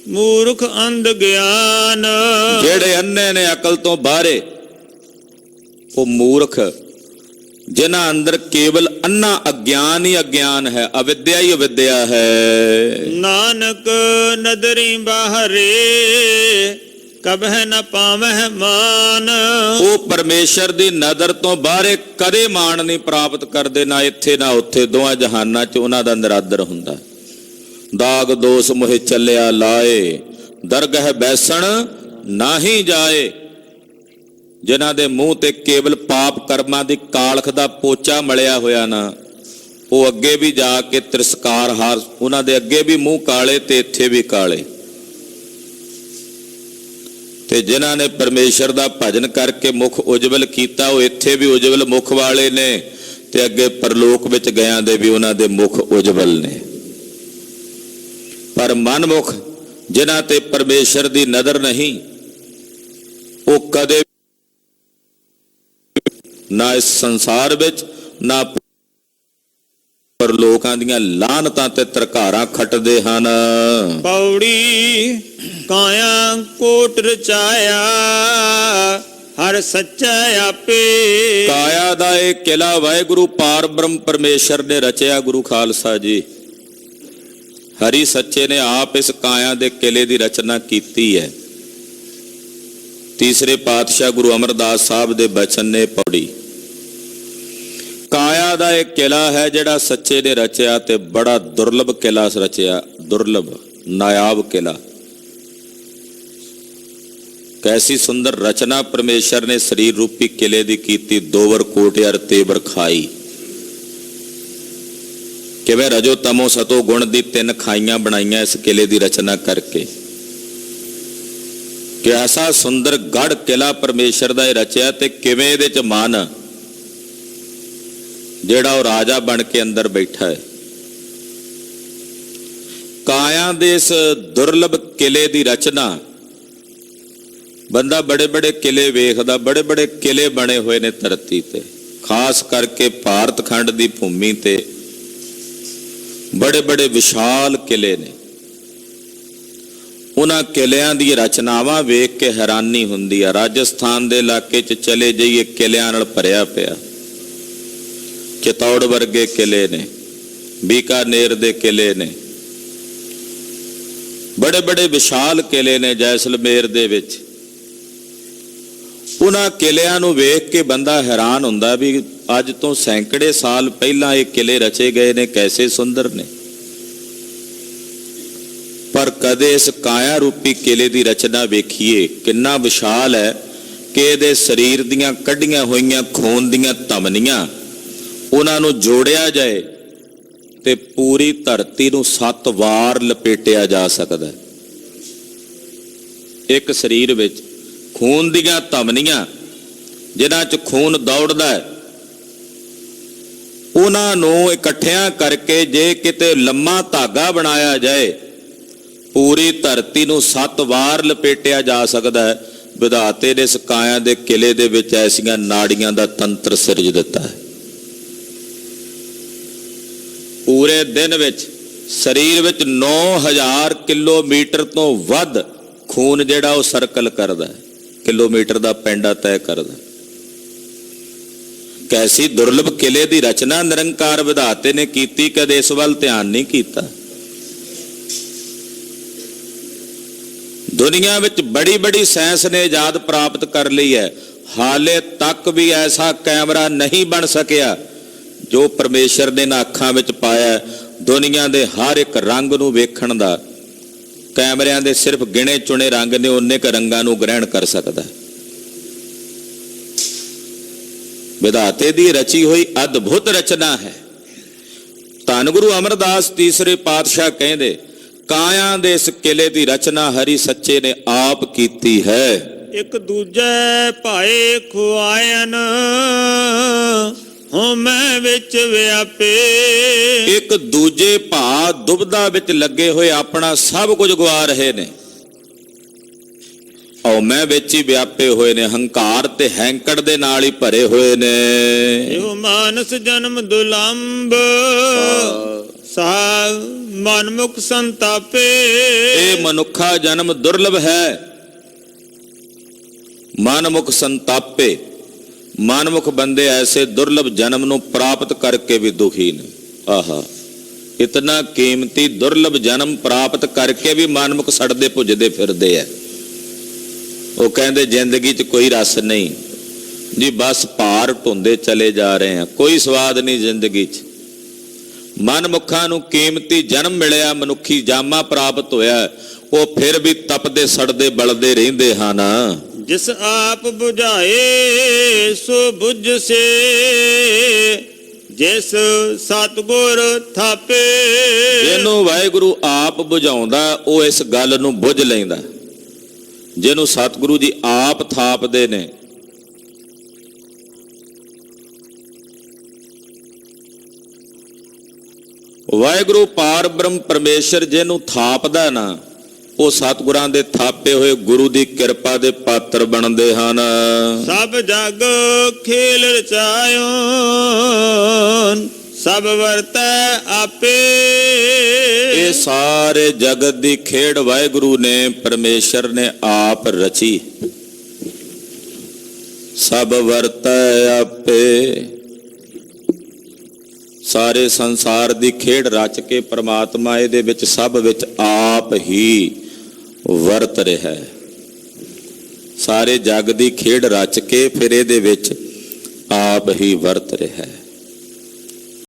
ਮੂਰਖ ਅੰਧ ਗਿਆਨ। ਜਿਹੜੇ ਅੰਨੇ ਨੇ ਅਕਲ ਤੋਂ ਬਾਹਰੇ ਉਹ ਮੂਰਖ, ਜਿਨ੍ਹਾਂ ਅੰਦਰ ਕੇਵਲ ਅੰਨਾ ਅਗਿਆਨ ਹੀ ਅਗਿਆਨ ਹੈ, ਅਵਿਦਿਆ ਹੀ ਅਵਿਦਿਆ ਹੈ। ਨਾਨਕ ਨਦਰੀ ਬਾਹਰੇ ਕਬਹਿ ਨ ਪਾਵਹਿ ਮਾਨ। ਉਹ ਪਰਮੇਸ਼ਰ ਦੀ ਨਜ਼ਰ ਤੋਂ ਬਾਹਰੇ ਕਦੇ ਮਾਣ ਨਹੀਂ ਪ੍ਰਾਪਤ ਕਰਦੇ, ਨਾ ਇੱਥੇ ਨਾ ਉੱਥੇ, ਦੋਹਾਂ ਜਹਾਨਾਂ 'ਚ ਉਹਨਾਂ ਦਾ ਨਿਰਾਦਰ ਹੁੰਦਾ। ਦਾਗ ਦੋਸ ਮੋਹਿ ਚੱਲਿਆ ਲਾਏ, ਦਰਗਹਿ ਬੈਸਣ ਨਾਹੀ ਜਾਏ। ਜਿਨ੍ਹਾਂ ਦੇ ਮੂੰਹ ਤੇ ਕੇਵਲ ਪਾਪ ਕਰਮਾਂ ਦੀ ਕਾਲਖ ਦਾ ਪੋਚਾ ਮਲਿਆ ਹੋਇਆ ਨਾ, ਉਹ ਅੱਗੇ ਵੀ ਜਾ ਕੇ ਤਿਰਸਕਾਰ ਹਾਰ, ਉਹਨਾਂ ਦੇ ਅੱਗੇ ਵੀ ਮੂੰਹ ਕਾਲੇ ਤੇ ਇੱਥੇ ਵੀ ਕਾਲੇ। ਤੇ ਜਿਨ੍ਹਾਂ ਨੇ ਪਰਮੇਸ਼ਰ ਦਾ ਭਜਨ ਕਰਕੇ ਮੁਖ ਉਜਵਲ ਕੀਤਾ, ਉਹ ਇੱਥੇ ਵੀ ਉਜਵਲ ਮੁਖ ਵਾਲੇ ਨੇ ਤੇ ਅੱਗੇ ਪਰਲੋਕ ਵਿੱਚ ਗਿਆਂ ਦੇ ਵੀ ਉਹਨਾਂ ਦੇ ਮੁਖ ਉਜਵਲ ਨੇ। ਪਰ ਮਨਮੁਖ ਜਿਨ੍ਹਾਂ ਤੇ ਪਰਮੇਸ਼ਰ ਦੀ ਨਜ਼ਰ ਨਹੀਂ, ਉਹ ਕਦੇ ਨਾ ਇਸ ਸੰਸਾਰ ਵਿੱਚ ਨਾ ਪਰਲੋਕਾਂ ਦੀਆਂ ਲਾਹਨਤਾਂ ਤੇ ਤਰਕਾਰਾਂ ਖੱਟਦੇ ਹਨ। ਪੌੜੀ ਕਾਇਆ ਕੋਟ ਰਚਾਇਆ ਹਰ ਸੱਚਾ ਆਪੇ। ਕਾਇਆ ਦਾ ਇਹ ਕਿਲਾ ਵਾਹਿਗੁਰੂ ਪਾਰ ਬ੍ਰਹਮ ਪਰਮੇਸ਼ਰ ਨੇ ਰਚਿਆ। ਗੁਰੂ ਖਾਲਸਾ ਜੀ ਹਰੀ ਸੱਚੇ ਨੇ ਆਪ ਇਸ ਕਾਇਆ ਦੇ ਕਿਲੇ ਦੀ ਰਚਨਾ ਕੀਤੀ ਹੈ। ਤੀਸਰੇ ਪਾਤਸ਼ਾਹ ਗੁਰੂ ਅਮਰਦਾਸ ਸਾਹਿਬ ਦੇ ਬਚਨ ਨੇ ਪੌੜੀ। ਕਾਇਆ ਦਾ ਇਹ ਕਿਲਾ ਹੈ ਜਿਹੜਾ ਸੱਚੇ ਨੇ ਰਚਿਆ, ਤੇ ਬੜਾ ਦੁਰਲਭ ਕਿਲਾ ਰਚਿਆ, ਦੁਰਲਭ ਨਾਇਆਬ ਕਿਲਾ। ਕੈਸੀ ਸੁੰਦਰ ਰਚਨਾ ਪਰਮੇਸ਼ਰ ਨੇ ਸਰੀਰ ਰੂਪੀ ਕਿਲੇ ਦੀ ਕੀਤੀ। ਦੋਵਰ ਕੋਟਿਆਰ ਤੇਵਰ ਖਾਈ। ਕਿਵੇਂ ਰਜੋ ਤਮੋ ਸਤੋ ਗੁਣ ਦੀ 3 ਖਾਈਆਂ ਬਣਾਈਆਂ ਇਸ ਕਿਲੇ ਦੀ ਰਚਨਾ ਕਰਕੇ। ਕਿ ਐਸਾ ਸੁੰਦਰ ਗੜ ਕਿਲਾ ਪਰਮੇਸ਼ਰ ਦਾ ਇਹ ਰਚਿਆ, ਤੇ ਕਿਵੇਂ ਇਹਦੇ ਚ ਮਨ ਜਿਹੜਾ ਉਹ ਰਾਜਾ ਬਣ ਕੇ ਅੰਦਰ ਬੈਠਾ ਹੈ। ਕਾਇਆ ਦੇ ਇਸ ਦੁਰਲਭ ਕਿਲੇ ਦੀ ਰਚਨਾ, ਬੰਦਾ ਬੜੇ ਬੜੇ ਕਿਲੇ ਵੇਖਦਾ, ਬੜੇ ਬੜੇ ਕਿਲੇ ਬਣੇ ਹੋਏ ਨੇ ਧਰਤੀ ਤੇ, ਖਾਸ ਕਰਕੇ ਭਾਰਤ ਖੰਡ ਦੀ ਭੂਮੀ ਤੇ ਬੜੇ ਬੜੇ ਵਿਸ਼ਾਲ ਕਿਲੇ ਨੇ। ਉਹਨਾਂ ਕਿਲਿਆਂ ਦੀ ਰਚਨਾਵਾਂ ਵੇਖ ਕੇ ਹੈਰਾਨੀ ਹੁੰਦੀ ਆ। ਰਾਜਸਥਾਨ ਦੇ ਇਲਾਕੇ 'ਚ ਚਲੇ ਜਾਈਏ, ਕਿਲਿਆਂ ਨਾਲ ਭਰਿਆ ਪਿਆ। ਚਿਤੌੜ ਵਰਗੇ ਕਿਲੇ ਨੇ, ਬੀਕਾਨੇਰ ਦੇ ਕਿਲੇ ਨੇ, ਬੜੇ ਬੜੇ ਵਿਸ਼ਾਲ ਕਿਲੇ ਨੇ ਜੈਸਲਮੇਰ ਦੇ ਵਿੱਚ। ਉਹਨਾਂ ਕਿਲਿਆਂ ਨੂੰ ਵੇਖ ਕੇ ਬੰਦਾ ਹੈਰਾਨ ਹੁੰਦਾ ਵੀ ਅੱਜ ਤੋਂ ਸੈਂਕੜੇ ਸਾਲ ਪਹਿਲਾਂ ਇਹ ਕਿਲੇ ਰਚੇ ਗਏ ਨੇ, ਕੈਸੇ ਸੁੰਦਰ ਨੇ। ਪਰ ਕਦੇ ਇਸ ਕਾਇਆ ਰੂਪੀ ਕਿਲੇ ਦੀ ਰਚਨਾ ਵੇਖੀਏ, ਕਿੰਨਾ ਵਿਸ਼ਾਲ ਹੈ ਕਿ ਇਹਦੇ ਸਰੀਰ ਦੀਆਂ ਕੱਢੀਆਂ ਹੋਈਆਂ ਖੂਨ ਦੀਆਂ ਧਮਨੀਆਂ, ਉਹਨਾਂ ਨੂੰ ਜੋੜਿਆ ਜਾਏ ਤੇ ਪੂਰੀ ਧਰਤੀ ਨੂੰ 7 ਵਾਰ ਲਪੇਟਿਆ ਜਾ ਸਕਦਾ। ਇੱਕ ਸਰੀਰ ਵਿੱਚ ਖੂਨ ਦੀਆਂ ਧਮਨੀਆਂ ਜਿਨ੍ਹਾਂ 'ਚ ਖੂਨ ਦੌੜਦਾ ਹੈ, ਉਹਨਾਂ ਨੂੰ ਇਕੱਠਿਆਂ ਕਰਕੇ ਜੇ ਕਿਤੇ ਲੰਮਾ ਧਾਗਾ ਬਣਾਇਆ ਜਾਏ, ਪੂਰੀ ਧਰਤੀ ਨੂੰ 7 ਵਾਰ ਲਪੇਟਿਆ ਜਾ ਸਕਦਾ ਹੈ। ਵਿਧਾਤੇ ਨੇ ਇਸ ਕਾਇਆ ਦੇ ਕਿਲੇ ਦੇ ਵਿੱਚ ਐਸੀਆਂ ਨਾੜੀਆਂ ਦਾ ਤੰਤਰ ਸਿਰਜ ਦਿੱਤਾ ਹੈ। ਪੂਰੇ ਦਿਨ ਵਿੱਚ ਸਰੀਰ ਵਿੱਚ 9000 ਕਿਲੋਮੀਟਰ ਤੋਂ ਵੱਧ ਖੂਨ ਜਿਹੜਾ ਉਹ ਸਰਕਲ ਕਰਦਾ ਹੈ, ਕਿਲੋਮੀਟਰ ਦਾ ਪੈਂਡਾ ਤੈਅ ਕਰਦਾ। ਕੈਸੀ ਦੁਰਲਭ ਕਿਲੇ ਦੀ ਰਚਨਾ ਨਿਰੰਕਾਰ ਵਿਧਾਤੇ ਨੇ ਕੀਤੀ, ਕਦੇ ਇਸ ਵੱਲ ਧਿਆਨ ਨਹੀਂ ਕੀਤਾ। ਦੁਨੀਆ ਵਿੱਚ ਬੜੀ ਬੜੀ ਸਾਇੰਸ ਨੇ ਇਜਾਦ ਪ੍ਰਾਪਤ ਕਰ ਲਈ ਹੈ, ਹਾਲੇ ਤੱਕ ਵੀ ਐਸਾ ਕੈਮਰਾ ਨਹੀਂ ਬਣ ਸਕਿਆ ਜੋ ਪਰਮੇਸ਼ਰ ਨੇ ਨਾ ਅੱਖਾਂ ਵਿੱਚ ਪਾਇਆ। ਦੁਨੀਆ ਦੇ ਹਰ ਇੱਕ ਰੰਗ ਨੂੰ ਵੇਖਣ ਦਾ, ਕੈਮਰਿਆਂ ਦੇ ਸਿਰਫ ਗਿਣੇ ਚੁਣੇ ਰੰਗ ਨੇ, ਉਹਨੇ ਕੁ ਰੰਗਾਂ ਨੂੰ ਗ੍ਰਹਿਣ ਕਰ ਸਕਦਾ। ਵਿਧਾਤੇ ਦੀ ਰਚੀ ਹੋਈ ਅਦਭੁਤ ਰਚਨਾ ਹੈ। ਧੰਨ ਗੁਰੂ ਅਮਰਦਾਸ ਤੀਸਰੇ ਪਾਤਸ਼ਾਹ ਕਹਿੰਦੇ, ਕਾਇਆ ਦੇ ਇਸ ਕਿਲੇ ਦੀ ਰਚਨਾ ਹਰੀ ਸੱਚੇ ਨੇ ਆਪ ਕੀਤੀ ਹੈ। ਇੱਕ ਦੂਜੇ ਭਾਏ ਖੁਆਇਨ ਹਉਮੈ ਵਿੱਚ ਵਿਆਪੇ। ਇੱਕ ਦੂਜੇ ਭਾ ਦੁਬਦਾ ਵਿੱਚ ਲੱਗੇ ਹੋਏ ਆਪਣਾ ਸਭ ਕੁਝ ਗਵਾ ਰਹੇ ਨੇ, ਹਉਮੈ ਵਿੱਚ ਹੀ ਵਿਆਪੇ ਹੋਏ ਨੇ, ਹੰਕਾਰ ਤੇ ਹੈਂਕੜ ਦੇ ਨਾਲ ਹੀ ਭਰੇ ਹੋਏ ਨੇ। ਇਹੋ ਮਾਨਸ ਜਨਮ ਦੁਲੰਭ ਸਾ ਮਨਮੁਖ ਸੰਤਾਪੇ। ਇਹ ਮਨੁੱਖਾ ਜਨਮ ਦੁਰਲਭ ਹੈ। ਮਨਮੁਖ ਸੰਤਾਪੇ, ਮਨਮੁਖ ਬੰਦੇ ਐਸੇ ਦੁਰਲਭ ਜਨਮ ਨੂੰ ਪ੍ਰਾਪਤ ਕਰਕੇ ਵੀ ਦੁਖੀ ਨੇ। ਆਹਾ, ਇਤਨਾ ਕੀਮਤੀ ਦੁਰਲਭ ਜਨਮ ਪ੍ਰਾਪਤ ਕਰਕੇ ਵੀ ਮਨਮੁਖ ਸੜਦੇ ਭੁੱਜਦੇ ਫਿਰਦੇ ਐ। ਉਹ ਕਹਿੰਦੇ ਜ਼ਿੰਦਗੀ 'ਚ ਕੋਈ ਰਸ ਨਹੀਂ ਜੀ, ਬਸ ਭਾਰ ਢੁੰਦੇ ਚਲੇ ਜਾ ਰਹੇ ਆ, ਕੋਈ ਸਵਾਦ ਨਹੀਂ ਜ਼ਿੰਦਗੀ 'ਚ। ਮਨਮੁੱਖਾਂ ਨੂੰ ਕੀਮਤੀ ਜਨਮ ਮਿਲਿਆ, ਮਨੁੱਖੀ ਜਾਮਾ ਪ੍ਰਾਪਤ ਹੋਇਆ, ਉਹ ਫਿਰ ਵੀ ਤਪਦੇ ਸੜਦੇ ਬਲਦੇ ਰਹਿੰਦੇ ਹਨ। ਜਿਸ ਆਪ ਬੁਝਾਏ ਸੋ ਬੁਝਸੇ, ਜਿਸ ਸਤਿਗੁਰ ਥਾਪੇ। ਜਿਹਨੂੰ ਵਾਹਿਗੁਰੂ ਆਪ ਬੁਝਾਉਂਦਾ ਉਹ ਇਸ ਗੱਲ ਨੂੰ ਬੁੱਝ ਲੈਂਦਾ, ਜਿਹਨੂੰ ਸਤਿਗੁਰੂ ਜੀ ਆਪ ਥਾਪਦੇ ਨੇ। ਵਾਹਿਗੁਰੂ ਪਾਰ ਬ੍ਰਹਮ ਪਰਮੇਸ਼ਰ ਜਿਹਨੂੰ ਥਾਪਦਾ ਨਾ, ਉਹ ਸਤਿਗੁਰਾਂ ਦੇ ਥਾਪੇ ਹੋਏ ਗੁਰੂ ਦੀ ਕਿਰਪਾ ਦੇ ਪਾਤਰ ਬਣਦੇ ਹਨ। ਸਭ ਜਗ ਖੇਲ ਰਚਾਇਓ ਸਭ ਵਰਤੈ ਆਪੇ। ਇਹ ਸਾਰੇ ਜਗਤ ਦੀ ਖੇਡ ਵਾਹਿਗੁਰੂ ਨੇ, ਪਰਮੇਸ਼ਰ ਨੇ ਆਪ ਰਚੀ। ਸਭ ਵਰਤੈ ਆਪੇ, ਸਾਰੇ ਸੰਸਾਰ ਦੀ ਖੇਡ ਰਚ ਕੇ ਪ੍ਰਮਾਤਮਾ ਇਹਦੇ ਵਿੱਚ ਸਭ ਵਿੱਚ ਆਪ ਹੀ ਵਰਤ ਰਿਹਾ ਹੈ। ਸਾਰੇ ਜਗ ਦੀ ਖੇਡ ਰਚ ਕੇ ਫਿਰ ਇਹਦੇ ਵਿੱਚ ਆਪ ਹੀ ਵਰਤ ਰਿਹਾ ਹੈ।